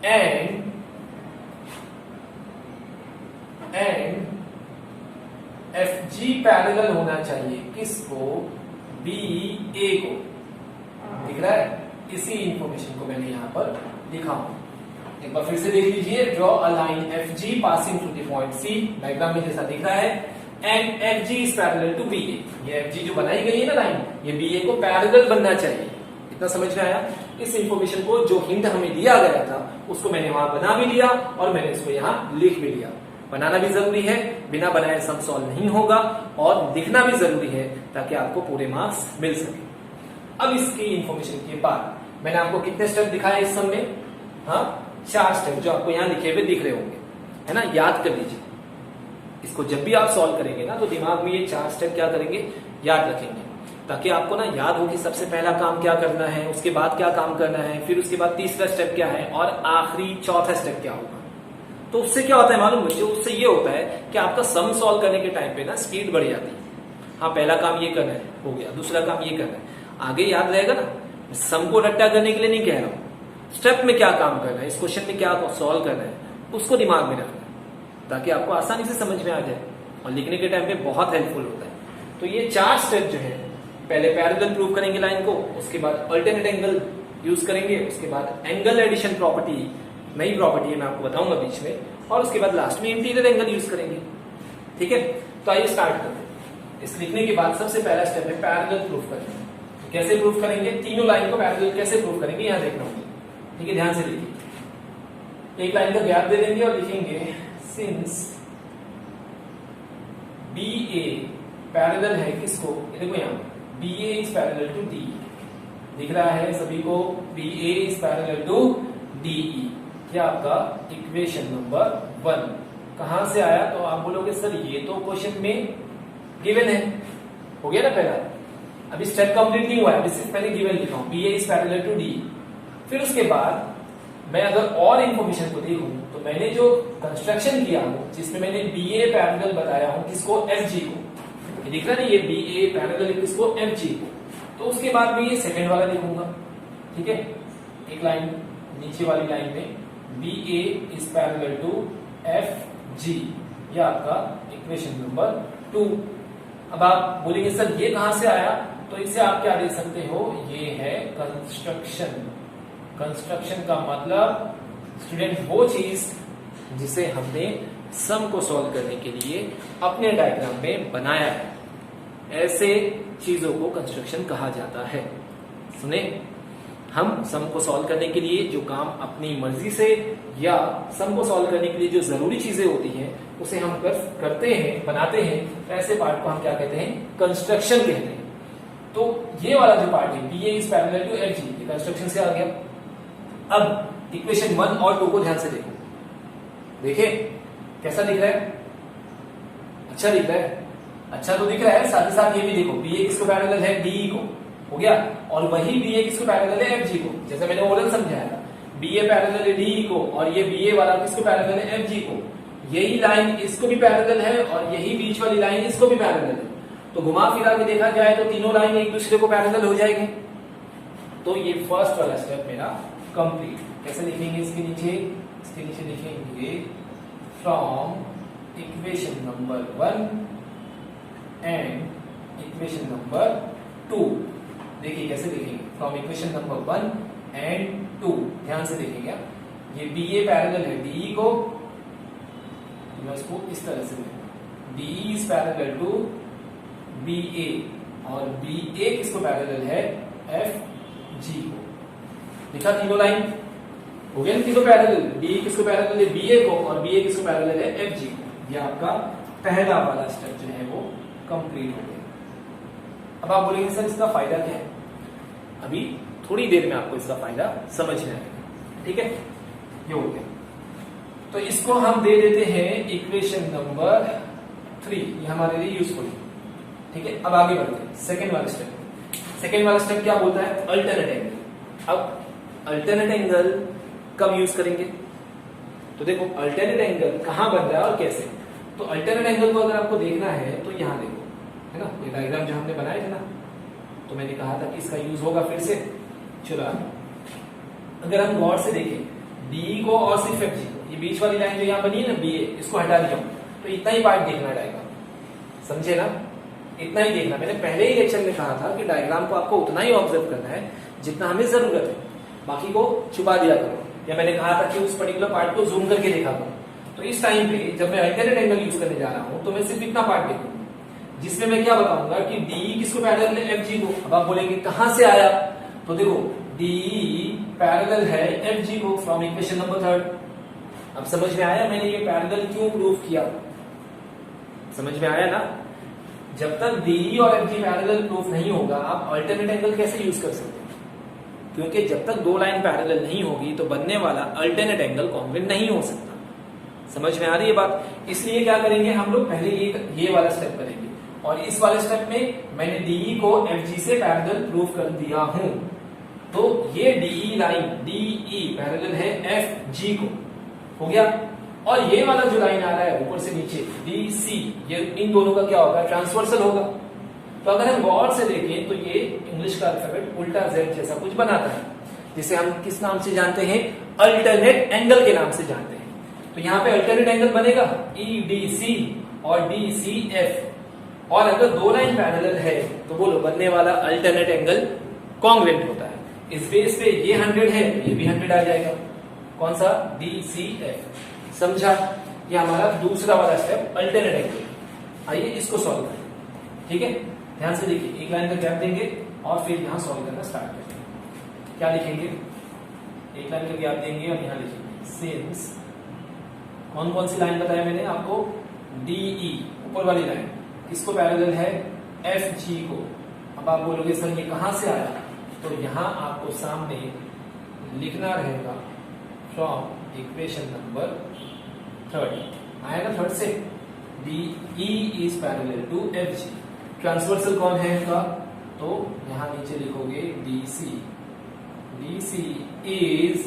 and F G parallel होना चाहिए किसको, बी ए को। दिख रहा है? इसी इंफॉर्मेशन को मैंने यहां पर लिखा हूं। एक बार फिर से देख लीजिए, draw a line F G passing through the point C, diagram में जैसा दिख रहा है, and F G is parallel to B A. ये एफ जी जो बनाई गई है ना लाइन, ये बी ए को पैरेलल बनना चाहिए। इतना समझ में आया? इस इंफॉर्मेशन को जो हिंट हमें दिया गया था उसको मैंने वहां बना भी लिया और मैंने इसको यहाँ लिख भी लिया। बनाना भी जरूरी है, बिना बनाए सम सॉल्व नहीं होगा, और लिखना भी जरूरी है ताकि आपको पूरे मार्क्स मिल सके। अब इसकी इंफॉर्मेशन के बाद मैंने आपको कितने स्टेप दिखाए इस सम में? हाँ, 4 स्टेप जो आपको यहाँ लिखे हुए दिख रहे होंगे, है ना? याद कर लीजिए इसको। जब भी आप सॉल्व करेंगे ना तो दिमाग में ये 4 स्टेप क्या करेंगे, याद रखेंगे, ताकि आपको ना याद हो कि सबसे पहला काम क्या करना है, उसके बाद क्या काम करना है, फिर उसके बाद तीसरा स्टेप क्या है और आखिरी चौथा स्टेप क्या होगा। तो उससे क्या होता है मालूम बच्चों? उससे ये होता है कि आपका सम सॉल्व करने के टाइम पे ना स्पीड बढ़ जाती है। हाँ, पहला काम ये करना है, हो गया, दूसरा काम ये करना है, आगे याद रहेगा ना। सम को रट्टा करने के लिए नहीं कह रहा हूं, स्टेप में क्या काम करना है, इस क्वेश्चन में क्या सॉल्व करना है, उसको दिमाग में रखना है ताकि आपको आसानी से समझ में आ जाए और लिखने के टाइम पे बहुत हेल्पफुल होता है। तो ये 4 स्टेप जो है, पहले पैरेलल प्रूव करेंगे लाइन को, उसके बाद अल्टरनेट एंगल यूज करेंगे, उसके बाद एंगल एडिशन प्रॉपर्टी, नई प्रॉपर्टी है मैं आपको बताऊंगा बीच में, और उसके बाद लास्ट में इंटीरियर एंगल यूज करेंगे। ठीक है, तो आइए स्टार्ट करते हैं। इस लिखने के बाद सबसे पहला स्टेप है पैरेलल प्रूफ करना। तो कैसे प्रूफ करेंगे? तीनों लाइन को पैरेलल कैसे प्रूफ करेंगे यहां देखना होगा। ठीक है, ध्यान से देखिए। एक लाइन का गैप दे देंगे और लिखेंगे सिंस बी ए पैरेलल है किसको? देखो यहाँ B A is parallel to D, दिख रहा है सभी को? B A is parallel to D E. क्या आपका इक्वेशन नंबर 1 कहां से आया? तो आप बोलोगे सर ये तो क्वेश्चन में गिवन है, हो गया ना पहला। अभी स्टेप कंप्लीट नहीं हुआ है, अभी सिर्फ पहले गिवन लिखा हूं, B A is parallel to D. फिर उसके बाद मैं अगर और इंफॉर्मेशन को देखूं तो मैंने जो कंस्ट्रक्शन किया हूं जिसमें मैंने बी ए पैरेलल बताया हूं किसको? एफ जी को। दिख रहा है ना, ये बी ए पैरेलल किसको? एफ जी को। तो उसके बाद मैं ये सेकेंड वाला लिखूंगा। ठीक है, एक लाइन नीचे वाली लाइन में B A is parallel to F G, ये आपका इक्वेशन नंबर 2। अब आप बोलेंगे सर ये कहां से आया? तो इसे आप क्या देख सकते हो? ये है कंस्ट्रक्शन। कंस्ट्रक्शन का मतलब स्टूडेंट वो चीज जिसे हमने सम को सॉल्व करने के लिए अपने डायग्राम में बनाया है, ऐसे चीजों को कंस्ट्रक्शन कहा जाता है। सुने, हम सम को सॉल्व करने के लिए जो काम अपनी मर्जी से या सम को सॉल्व करने के लिए जो जरूरी चीजें होती हैं उसे हम करते हैं, बनाते हैं, तो ऐसे पार्ट को हम क्या कहते हैं? कंस्ट्रक्शन कहते हैं। तो ये वाला जो पार्ट है B A is parallel to F G, ये कंस्ट्रक्शन से आ गया। अब इक्वेशन 1 और 2 को ध्यान से देखो, देखिए कैसा दिख रहा है? अच्छा दिख रहा है? अच्छा तो दिख रहा है, साथ ही साथ ये भी देखो बी ए किसको पैरेलल है? डी को, हो गया। और वही बी ए किसको पैरेलल है? एफ जी को। जैसे मैंने ओरल समझाया था, बी ए पैरेलल है डी को और ये बी ए वाला किसको पैरेलल है? एफ जी को। यही लाइन इसको भी पैरेलल है और यही बीच वाली लाइन इसको भी पैरेलल है। तो घुमा फिरा के देखा जाए तो तीनों लाइन एक दूसरे को पैरेलल हो जाएंगे। तो ये फर्स्ट वाला स्टेप मेरा कंप्लीट। कैसे लिखेंगे इसके नीचे? इसके नीचे लिखेंगे from equation number 1 and equation number 2। देखिए कैसे लिखेंगे? फ्रॉम इक्वेशन नंबर 1 एंड 2, ध्यान से देखेंगे। ये बी ए पैरेलल है डी को, मैं इसको इस तरह से लिखूंगा, D is parallel to B A और बी ए किसको पैरेलल है? एफ जी को। लिखा तीनों लाइन, हो गया तीनों पैरेलल। डी किसको पैरेलल है? बी ए को, और बी ए किसको पैरेलल है? एफ जी को। ये आपका पहला वाला स्टेप जो है वो कंप्लीट हो गया। अब आप बोलेंगे सर इसका फायदा क्या है? अभी थोड़ी देर में आपको इसका फायदा समझ में आएगा। ठीक है, ये हो गया। तो इसको हम दे देते हैं इक्वेशन नंबर 3, ये हमारे लिए यूजफुल है। ठीक है, अब आगे बढ़ते हैं सेकेंड वाला स्टेप। सेकेंड वाला स्टेप क्या बोलता है? Alternate angle. अब अल्टरनेट एंगल कब यूज करेंगे? तो देखो अल्टरनेट एंगल कहां बन रहा है और कैसे। तो अल्टरनेट एंगल को अगर आपको देखना है तो यहां देखो, है ना, ये डायग्राम जो हमने बनाया था ना, तो मैंने कहा था कि इसका यूज होगा फिर से। चलो अगर हम गौर से देखें डी को और सिर्फ एफ जी को, ये बीच वाली लाइन जो यहाँ बनी है ना बी ए, इसको हटा दिया तो इतना ही पार्ट देखना डायग्राम, समझे ना? इतना ही देखना। मैंने पहले ही लेक्चर में कहा था कि डायग्राम को आपको उतना ही ऑब्जर्व करना है जितना हमें जरूरत है, बाकी को छुपा दिया करो। या मैंने कहा था कि उस पर्टिकुलर पार्ट को जूम करके देखा करो। तो इस टाइम पे जब मैं अल्टरनेट एंगल यूज करने जा रहा हूं तो मैं सिर्फ इतना पार्ट देखूंगा जिसमें मैं क्या बताऊंगा कि डी किसको पैरेलल है? एफ जी को। अब आप बोलेंगे कहां से आया? तो देखो DE पैरेलल है FG को फ्रॉम इक्वेशन नंबर 3। अब समझ में आया मैंने ये पैरेलल क्यों प्रूव किया? समझ में आया ना? जब तक DE और FG पैरेलल प्रूफ नहीं होगा आप अल्टरनेट एंगल कैसे यूज कर सकते हैं? क्योंकि जब तक दो लाइन पैरेलल नहीं होगी तो बनने वाला अल्टरनेट एंगल कॉन्ग्रुएंट नहीं हो सकता। समझ में आ रही है बात? इसलिए क्या करेंगे हम लोग, पहले ये वाला स्टेप करेंगे और इस वाले स्टेप में मैंने DE को FG से पैरेलल प्रूफ कर दिया हूं। तो ये DE लाइन DE पैरेलल है FG को, हो गया। और ये वाला जो लाइन आ रहा है ऊपर से नीचे DC, ये इन दोनों का क्या होगा? ट्रांसवर्सल होगा। तो अगर हम गौर से देखें तो ये इंग्लिश का अल्फाबेट उल्टा Z जैसा कुछ बनाता है, जिसे हम किस नाम से जानते हैं? अल्टरनेट एंगल के नाम से जानते हैं। तो यहाँ पे अल्टरनेट एंगल बनेगा EDC और DCF। और अगर दो लाइन पैरेलल है तो बोलो बनने वाला अल्टरनेट एंगल कॉन्ग्रुएंट होता है। इस बेस पे ये 100 है, ये भी 100 आ जाएगा। कौन सा? DCF। समझा? ये हमारा दूसरा वाला स्टेप अल्टरनेट एंगल। आइए इसको सॉल्व करें, ठीक है? ध्यान से देखिए, एक लाइन का गैप देंगे और फिर यहां सॉल्व करना स्टार्ट करेंगे। क्या लिखेंगे? एक लाइन का गैप देंगे और यहां लिखेंगे सिंस, कौन कौन सी लाइन बताया मैंने आपको? DE ऊपर वाली लाइन किसको पैरेलल है? FG को। अब आप बोलोगे सर ये कहां से आया? तो यहां आपको सामने लिखना रहेगा फ्रॉम इक्वेशन नंबर 3। आया ना 3 से? DE is parallel to FG। Transversal कौन है इनका? तो यहां नीचे लिखोगे DC। DC is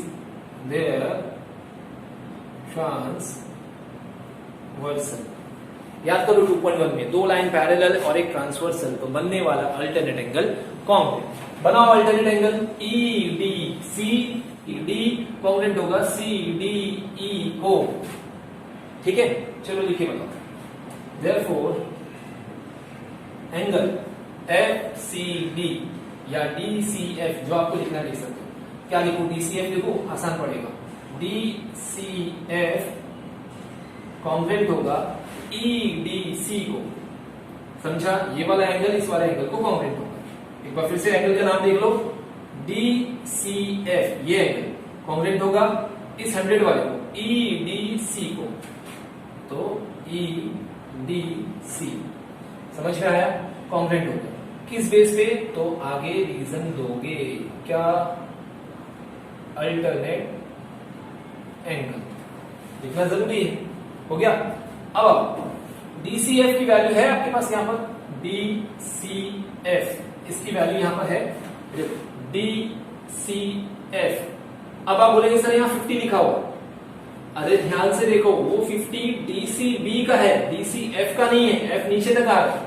their transversal. याद करो 2.1 में दो लाइन पैरेलल और एक ट्रांसवर्सल, तो बनने वाला अल्टरनेट एंगल कॉन्ग्रुएंट। बनाओ alternate angle EDC। ED congruent होगा CDE को, ठीक है? चलो लिखिए, बताओ। देयरफॉर एंगल FCD या DCF, जो आपको लिखना लिख सकते हो। क्या लिखूं? DCF लिखो, आसान पड़ेगा। DCF कॉन्ग्रुएंट होगा EDC को। समझा? ये वाला एंगल इस वाला एंगल को कॉन्ग्रुएंट होगा। एक बार फिर से एंगल का नाम देख लो, DCF। ये एंगल कॉन्ग्रुएंट होगा इस 100 वाले को, EDC को। तो EDC समझ में आया? कॉन्ग्रुएंट होगा। किस बेस पे? तो आगे रीजन दोगे क्या? अल्टरनेट एंगल लिखना जरूरी है, हो गया। अब DCF की वैल्यू है आपके पास यहां पर, DCF इसकी वैल्यू यहां पर है, DCF। अब आप बोलेंगे सर यहां 50 लिखा हुआ। अरे ध्यान से देखो, वो 50 DCB का है, DCF का नहीं है। F नीचे तक आ रहा है,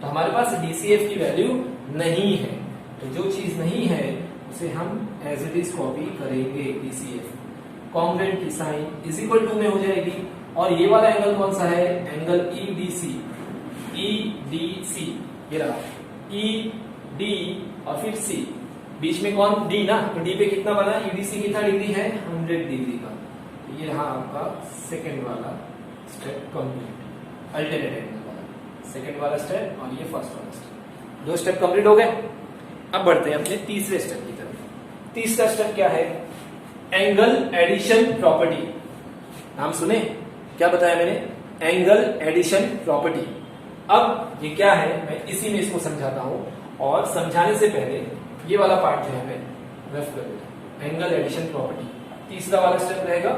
तो हमारे पास DCF की वैल्यू नहीं है। तो जो चीज नहीं है उसे हम एज इट इज कॉपी करेंगे। DCF कॉन्ग्रुएंट की साइन इज इक्वल टू में हो जाएगी। और ये वाला एंगल कौन सा है? Angle EDC। EDC ये रहा, ED और फिर C, बीच में कौन? D ना। तो D पे कितना बना? EDC कितना डिग्री है? 100 डिग्री का। ये रहा आपका सेकंड वाला स्टेप कंप्लीट, अल्टरनेट एंगल वाला सेकंड वाला स्टेप और ये फर्स्ट वाला स्टेप। 2 स्टेप कंप्लीट हो गए। अब बढ़ते हैं अपने तीसरे स्टेप की तरफ। तीसरा स्टेप क्या है? Angle addition property. नाम सुने? क्या बताया मैंने? Angle addition property. अब ये क्या है मैं इसी में इसको समझाता हूं, और समझाने से पहले ये वाला पार्ट जो है मैं रफ कर देता हूं। एंगल एडिशन प्रॉपर्टी तीसरा वाला स्टेप रहेगा।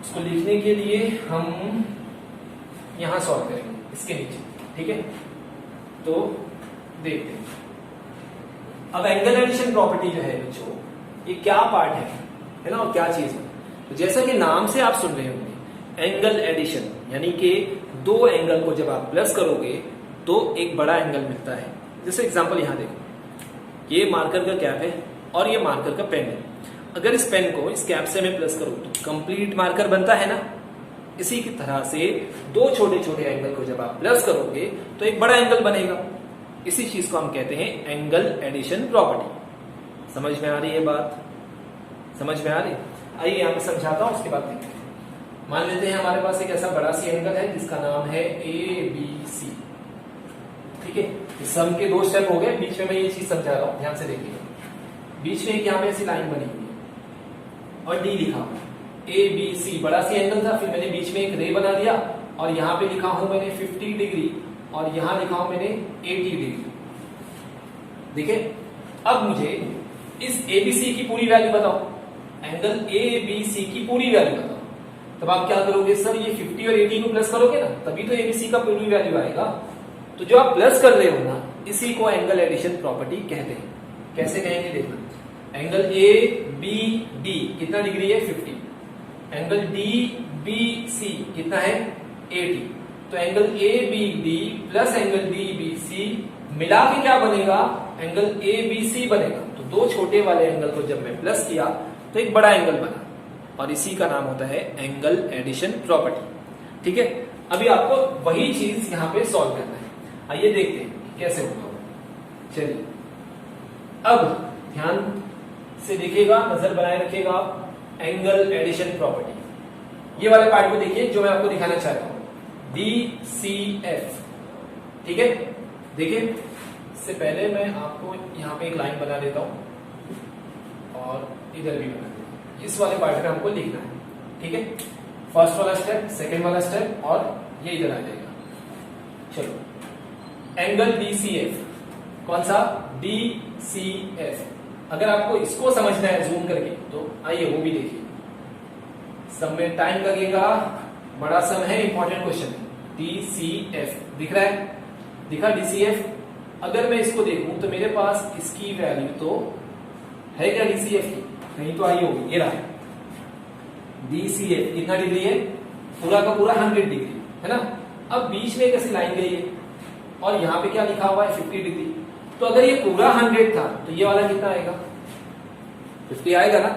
उसको लिखने के लिए हम यहां सॉल्व करेंगे इसके नीचे, ठीक है? तो देखते हैं अब एंगल एडिशन प्रॉपर्टी जो है बच्चों, ये क्या पार्ट है ना, और क्या चीज है। तो जैसा कि नाम से आप सुन रहे होंगे, एंगल एडिशन यानी कि दो एंगल को जब आप प्लस करोगे तो एक बड़ा एंगल मिलता है। जैसे एग्जांपल यहां देखो, ये मार्कर का कैप है और ये मार्कर का पेन है। अगर इस पेन को इस कैप से मैं प्लस करूं तो कंप्लीट मार्कर बनता है ना। इसी की तरह से दो छोटे छोटे एंगल को जब आप प्लस करोगे तो एक बड़ा एंगल बनेगा। इसी चीज को हम कहते हैं एंगल एडिशन प्रॉपर्टी। समझ में आ रही है बात? समझ में आ रही? आइए यहां पे समझाता हूं, उसके बाद देखते हैं। मान लेते हैं हमारे पास एक ऐसा बड़ा सी एंगल है जिसका नाम है ABC, ठीक है? इस सम के 2 स्टेप हो गए, बीच में मैं ये चीज समझा रहा हूं, ध्यान से देखिएगा। बीच में एक यहाँ पे ऐसी लाइन बनी हुई है और डी लिखा हुआ है, ए बी सी, बड़ा सी एंगल था, फिर मैंने बीच में एक रे बना दिया और यहाँ पे लिखा हूं मैंने 50 डिग्री और यहाँ लिखा हूं मैंने 80 डिग्री। देखिए अब मुझे इस एबीसी की पूरी वैल्यू बताओ, एंगल एबीसी की पूरी वैल्यू बताओ। तब आप क्या करोगे सर, ये 50 और 80 को प्लस करोगे ना, तभी तो एबीसी का पूरी वैल्यू आएगा। तो जो आप प्लस कर रहे हो ना, इसी को एंगल एडिशन प्रॉपर्टी कहते हैं। कैसे कहेंगे देखना, एंगल ए बी डी कितना डिग्री है 50, एंगल डी बी सी कितना है 80, तो angle A B D plus angle D B C मिला के क्या बनेगा, एंगल ए बी सी बनेगा। तो दो छोटे वाले एंगल को जब मैं प्लस किया तो एक बड़ा एंगल बना, और इसी का नाम होता है एंगल एडिशन प्रॉपर्टी। ठीक है, अभी आपको वही चीज यहाँ पे सॉल्व करना है। आइए देखते हैं कि कैसे होगा। चलिए अब ध्यान से देखिएगा, नजर बनाए रखिएगा आप, एंगल एडिशन प्रॉपर्टी। ये वाले पार्ट को देखिए जो मैं आपको दिखाना चाहता हूं, DCF। ठीक है, देखिए इससे पहले मैं आपको यहाँ पे एक लाइन बना देता हूं और इधर भी बना देता हूं। इस वाले पार्ट में हमको लिखना है। ठीक है, फर्स्ट वाला स्टेप, सेकेंड वाला स्टेप और ये इधर आ जाएगा। चलो, एंगल DCF, कौन सा DCF। अगर आपको इसको समझना है जूम करके तो आइए वो भी देखिए। सब में टाइम लगेगा, बड़ा सम है, इंपॉर्टेंट क्वेश्चन है। DCF दिख रहा है, दिखा DCF। अगर मैं इसको देखूं तो मेरे पास इसकी वैल्यू तो है क्या DCF की, नहीं तो आई होगी, ये रहा DCF कितना डिग्री है, पूरा का पूरा 100 डिग्री है ना। अब बीच में कैसी लाइन गई है और यहाँ पे क्या लिखा हुआ है 50 डिग्री। तो अगर ये पूरा 100 था तो ये वाला कितना आएगा 50 आएगा ना।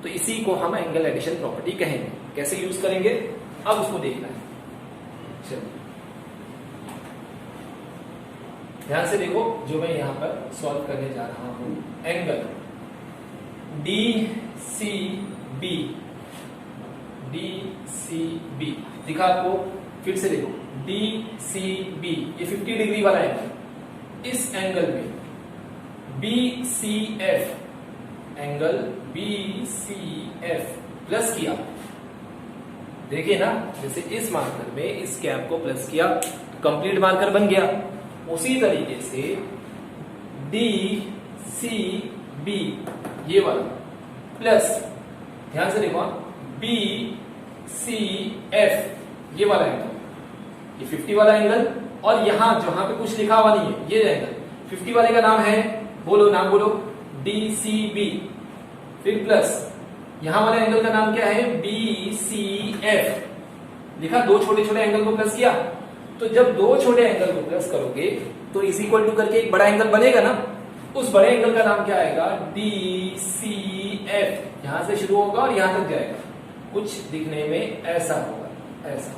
तो इसी को हम एंगल एडिशन प्रॉपर्टी कहेंगे। कैसे यूज करेंगे अब उसको देखना है। चलिए ध्यान से देखो, जो मैं यहां पर सॉल्व करने जा रहा हूं, एंगल DCB, DCB दिखा आपको, फिर से देखो DCB, ये 50 डिग्री वाला एंगल, इस एंगल में BCF, एंगल BCF प्लस किया, देखिए ना, जैसे इस मार्कर में इस कैप को प्लस किया तो कंप्लीट मार्कर बन गया। उसी तरीके से DCB ये वाला प्लस, ध्यान से देखो, BCF ये वाला एंगल, ये 50 वाला एंगल, और यहां जहां पे कुछ लिखा हुआ नहीं है ये एंगल 50 वाले का नाम है, बोलो नाम बोलो, DCB। फिर प्लस यहां वाले एंगल का नाम क्या है BCF। लिखा, दो छोटे छोटे एंगल को प्लस किया। तो जब दो छोटे एंगल को प्लस करोगे तो इज इक्वल टू करके एक बड़ा एंगल बनेगा ना। उस बड़े एंगल का नाम क्या आएगा DCF। यहां से शुरू होगा और यहां तक जाएगा, कुछ दिखने में ऐसा होगा, ऐसा।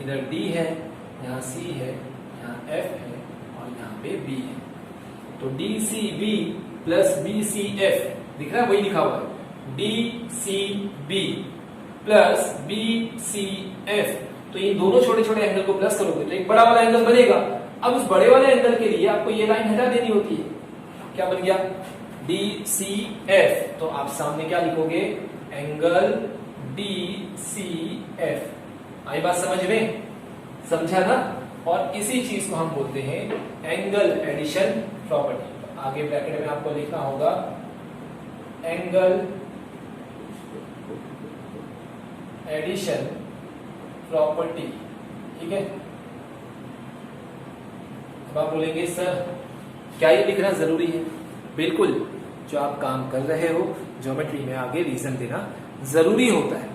इधर D है, यहाँ C है, यहाँ F है और यहाँ पे B है। तो DCB प्लस BCF दिख रहा है, वही लिखा हुआ है, DCB प्लस BCF। तो इन दोनों छोटे छोटे एंगल को प्लस करोगे तो एक बड़ा वाला एंगल बनेगा। अब उस बड़े वाले एंगल के लिए आपको ये लाइन हटा देनी होती है। क्या बन गया DCF। तो आप सामने क्या लिखोगे, एंगल DCF। आई बात समझ में, समझा ना। और इसी चीज को हम बोलते हैं एंगल एडिशन प्रॉपर्टी। तो आगे ब्रैकेट में आपको लिखना होगा एंगल एडिशन प्रॉपर्टी। ठीक है, अब आप बोलेंगे सर क्या ये लिखना जरूरी है? बिल्कुल, जो आप काम कर रहे हो ज्योमेट्री में आगे रीजन देना जरूरी होता है।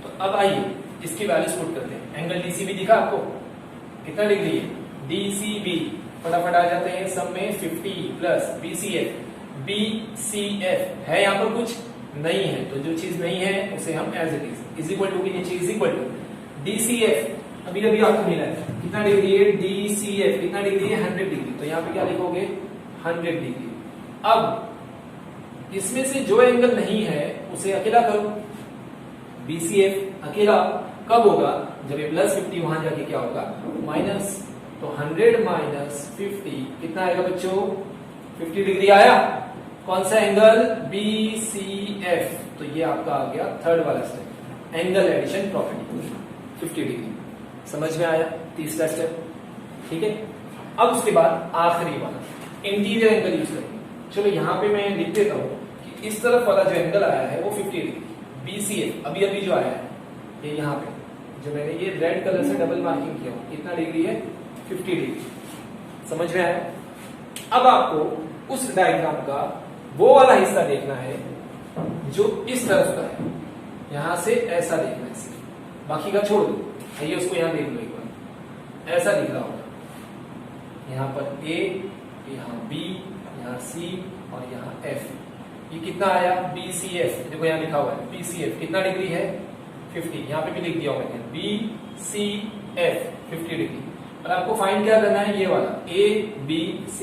तो अब आइए इसकी वैल्यूज पुट करते हैं। एंगल DCB दिखा आपको कितना डिग्री है, DCB फटाफट आ जाते हैं सब में, 50 प्लस BCF। BCF है यहाँ पर कुछ नहीं है, तो जो चीज नहीं है उसे हम as it is equal to के नीचे इज इक्वल टू DCF। अभी अभी आपको मिला है कितना डिग्री है, DCF कितना डिग्री है 100 डिग्री। तो यहाँ पे क्या लिखोगे 100 डिग्री। अब इसमें से जो एंगल नहीं है उसे अकेला करो, BCF अकेला। कब होगा, जब ये प्लस 50 वहां जाके क्या होगा माइनस। तो 100 माइनस 50 कितना आएगा बच्चों 50 डिग्री आया। कौन सा एंगल? BCF। तो ये आपका आ गया थर्ड वाला step, angle addition property 50 degree. समझ में आया तीसरा स्टेप? ठीक है। अब उसके बाद आखिरी वाला इंटीरियर एंगल यूज करेंगे। चलो यहाँ पे मैं लिख देता हूँ कि इस तरफ वाला जो एंगल आया है वो 50 डिग्री BCF, अभी अभी जो आया है ये यहाँ पे जो मैंने ये रेड कलर से डबल मार्किंग किया हूँ, कितना डिग्री है? 50 डिग्री। समझ में आया? अब आपको उस डायग्राम का वो वाला हिस्सा देखना है जो इस तरफ का है, यहां से ऐसा देखना है सिर्फ, बाकी का छोड़ दो। आइए उसको यहां देख लो एक बार, ऐसा दिख रहा होगा। यहां पर A, यहां B, यहां C और यहां F। ये कितना आया? BCF। देखो यहां लिखा हुआ है BCF कितना डिग्री है? 50। यहां पे भी लिख दिया हूं मैंने BCF 50 डिग्री। और आपको फाइंड क्या करना है? ये वाला ABC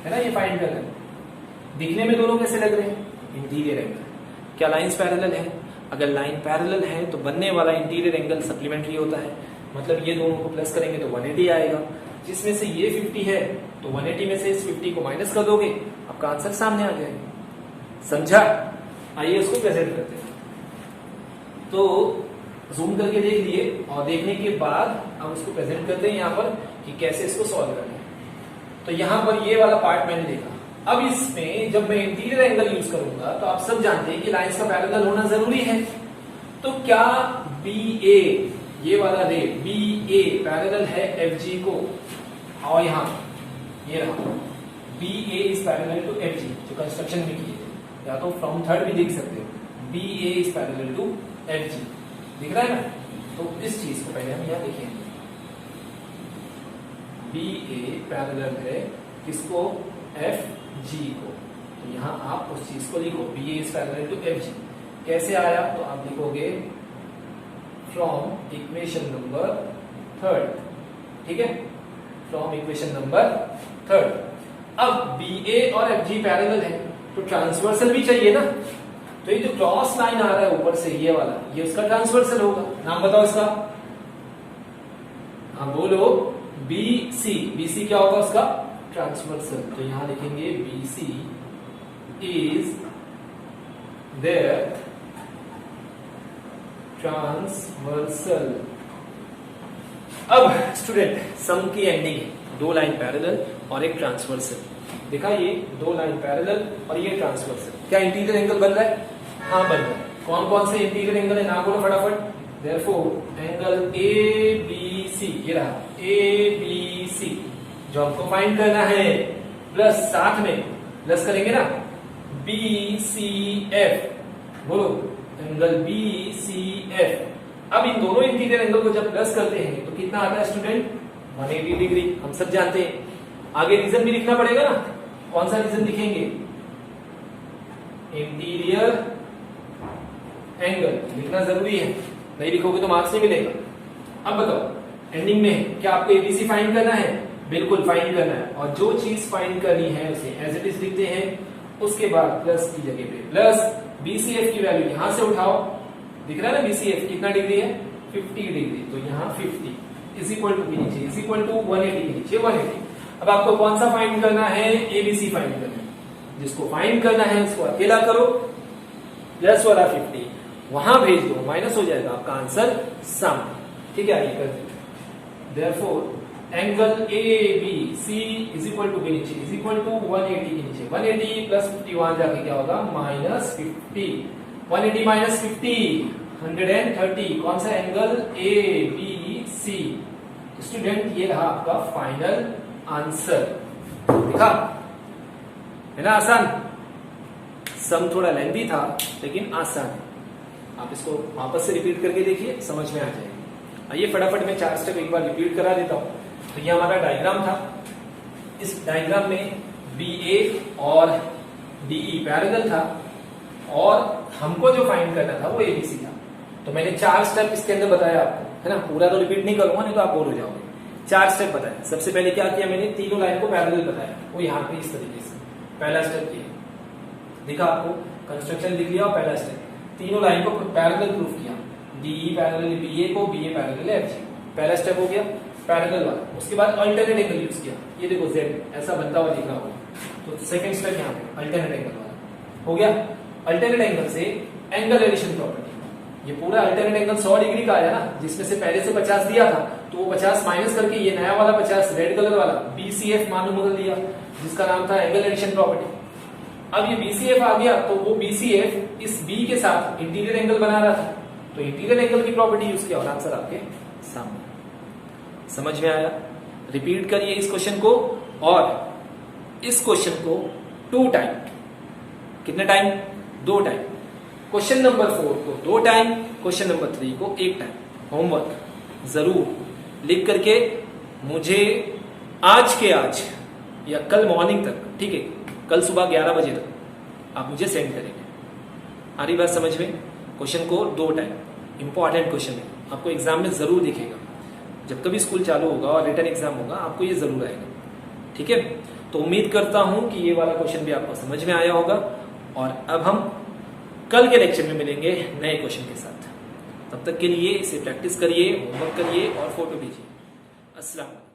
है ना, ये फाइंड करना है। दिखने में दोनों कैसे लग रहे हैं? Interior angle. क्या लाइंस पैरेलल है? अगर लाइन पैरेलल है तो बनने वाला इंटीरियर एंगल सप्लीमेंट्री होता है, मतलब ये दोनों को प्लस करेंगे तो 180 आएगा। जिसमें से ये 50 है तो 180 में से इस 50 को माइनस कर दोगे, आपका आंसर सामने आ जाएगा। समझा? आइए इसको प्रेजेंट करते हैं। तो जूम करके देख लिए और देखने के बाद हम उसको प्रेजेंट करते हैं यहाँ पर कि कैसे इसको सॉल्व करना है। तो यहाँ पर ये वाला पार्ट मैंने देखा। अब इसमें जब मैं इंटीरियर एंगल यूज करूंगा तो आप सब जानते हैं कि लाइंस का पैरेलल होना जरूरी है। तो क्या BA, ये वाला रे BA पैरेलल है FG को? और यहाँ ये रहा BA is parallel to FG, जो कंस्ट्रक्शन में किए थे, या तो फ्रॉम थर्ड भी देख सकते हो। BA is parallel to FG, दिख रहा है ना? तो इस चीज को पहले हम यहाँ देखिए, BA पैरेलल है किसको? FG को। तो यहां आप उस चीज को लिखो, BA is parallel to FG। कैसे आया? तो आप लिखोगे फ्रॉम इक्वेशन नंबर थर्ड। ठीक है, फ्रॉम इक्वेशन नंबर थर्ड। अब BA और FG पैरेलल है तो ट्रांसवर्सल भी चाहिए ना। तो ये जो क्रॉस लाइन आ रहा है ऊपर से, ये वाला, ये उसका ट्रांसवर्सल होगा। नाम बताओ इसका। हाँ बोलो। BC क्या होगा उसका? ट्रांसवर्सल। तो यहां लिखेंगे BC इज देयर ट्रांसवर्सल। अब स्टूडेंट सम की एंडिंग है, दो लाइन पैरेलल और एक ट्रांसवर्सल। देखा, ये दो लाइन पैरेलल और ये ट्रांसवर्सल। क्या इंटीरियर एंगल बन रहा है? हाँ बन रहा है। कौन कौन से इंटीरियर एंगल है? नाम बोलो फटाफट। देयरफॉर एंगल ABC, ये रहा ABC जो हमको फाइंड करना है, प्लस साथ में प्लस करेंगे ना BCF। बोलो एंगल BCF। अब इन दोनों इंटीरियर एंगल को जब प्लस करते हैं तो कितना आता है स्टूडेंट? 180 डिग्री। हम सब जानते हैं। आगे रीजन भी लिखना पड़ेगा ना। कौन सा रीजन लिखेंगे? इंटीरियर एंगल लिखना जरूरी है, नहीं लिखोगे तो मार्क्स नहीं मिलेगा। अब बताओ एंडिंग में क्या आपको ABC फाइंड करना है? बिल्कुल फाइंड करना है। और जो चीज फाइंड करनी है उसे एज इट इज लिखते हैं, उसके बाद प्लस की जगह पे प्लस BCF की वैल्यू यहां से उठाओ। दिख रहा है ना BCF कितना डिग्री है? 50 डिग्री। तो यहाँ 50 इज इक्वल टू नीचे इज इक्वल टू 180 के नीचे 180। अब आपको कौन सा फाइंड करना है? ABC फाइंड करना है। जिसको फाइंड करना है उसको अकेला करो, प्लस वाला 50 वहां भेज दो, माइनस हो जाएगा, आपका आंसर सम। ठीक है, ये कर दो। Therefore angle ABC is equal to नीचे इज इक्वल टू 180 के नीचे 180 प्लस 50 वहां जाके क्या होगा? -50। 180 माइनस 50 130। कौन सा एंगल? ABC। स्टूडेंट ये रहा आपका फाइनल आंसर। देखा है ना, आसान। सम थोड़ा लेंथी था लेकिन आसान है। आप इसको वापस से रिपीट करके देखिए, समझ में आ जाएगा। आइए फटाफट मैं 4 स्टेप एक बार रिपीट करा देता हूं। तो ये हमारा डायग्राम था। इस डायग्राम में BA और DE पैरेलल था और हमको जो फाइंड करना था वो ABC था। तो मैंने 4 स्टेप इसके अंदर बताया आपको, है ना। पूरा तो रिपीट नहीं करूंगा, नहीं तो आप बोर हो जाओगे। 4 स्टेप बताया। सबसे पहले क्या किया मैंने? तीनों लाइन को पैरेलल बताया, वो यहाँ पे इस तरीके से। पहला स्टेप किया, देखा आपको, कंस्ट्रक्शन लिख लिया। और पहला स्टेप तीनों लाइन को पैरेलल प्रूफ किया। DE पैरेलल BA को, BA पैरेलल FG। पहला स्टेप हो गया पैरेलल वाला। उसके बाद अल्टरनेट एंगल यूज किया। ये देखो Z ऐसा बनता हुआ दिख रहा होगा, तो सेकंड स्टेप यहाँ पे अल्टरनेट एंगल वाला हो गया। अल्टरनेट एंगल से एंगल एडिशन प्रॉपर्टी, ये पूरा अल्टरनेट एंगल 100 डिग्री का आया ना, जिसमें से पहले से 50 दिया था, तो वो 50 माइनस करके ये नया वाला 50 रेड कलर वाला BCF मालूम बदल दिया, जिसका नाम था एंगल एडिशन प्रॉपर्टी। अब ये BCF आ गया, तो वो BCF इस B के साथ इंटीरियर एंगल बना रहा था, तो इंटीरियर एंगल की प्रॉपर्टी यूज किया और आंसर आपके सामने। समझ में आया? रिपीट करिए इस क्वेश्चन को और इस क्वेश्चन को 2 टाइम। कितने टाइम? 2 टाइम। क्वेश्चन नंबर 4 को 2 टाइम, क्वेश्चन नंबर 3 को 1 टाइम। होमवर्क जरूर लिख करके मुझे आज के आज या कल मॉर्निंग तक, ठीक है, कल सुबह 11 बजे तक आप मुझे सेंड करेंगे। आ रही बात समझ में? क्वेश्चन को 2 टाइम, इंपॉर्टेंट क्वेश्चन है, आपको एग्जाम में जरूर दिखेगा। जब कभी स्कूल चालू होगा और रिटर्न एग्जाम होगा, आपको ये जरूर आएगा। ठीक है, तो उम्मीद करता हूं कि ये वाला क्वेश्चन भी आपको समझ में आया होगा। और अब हम कल के लेक्चर में मिलेंगे नए क्वेश्चन के साथ। तब तक के लिए इसे प्रैक्टिस करिए, होमवर्क करिए और फोटो भेजिए। अस्सलाम।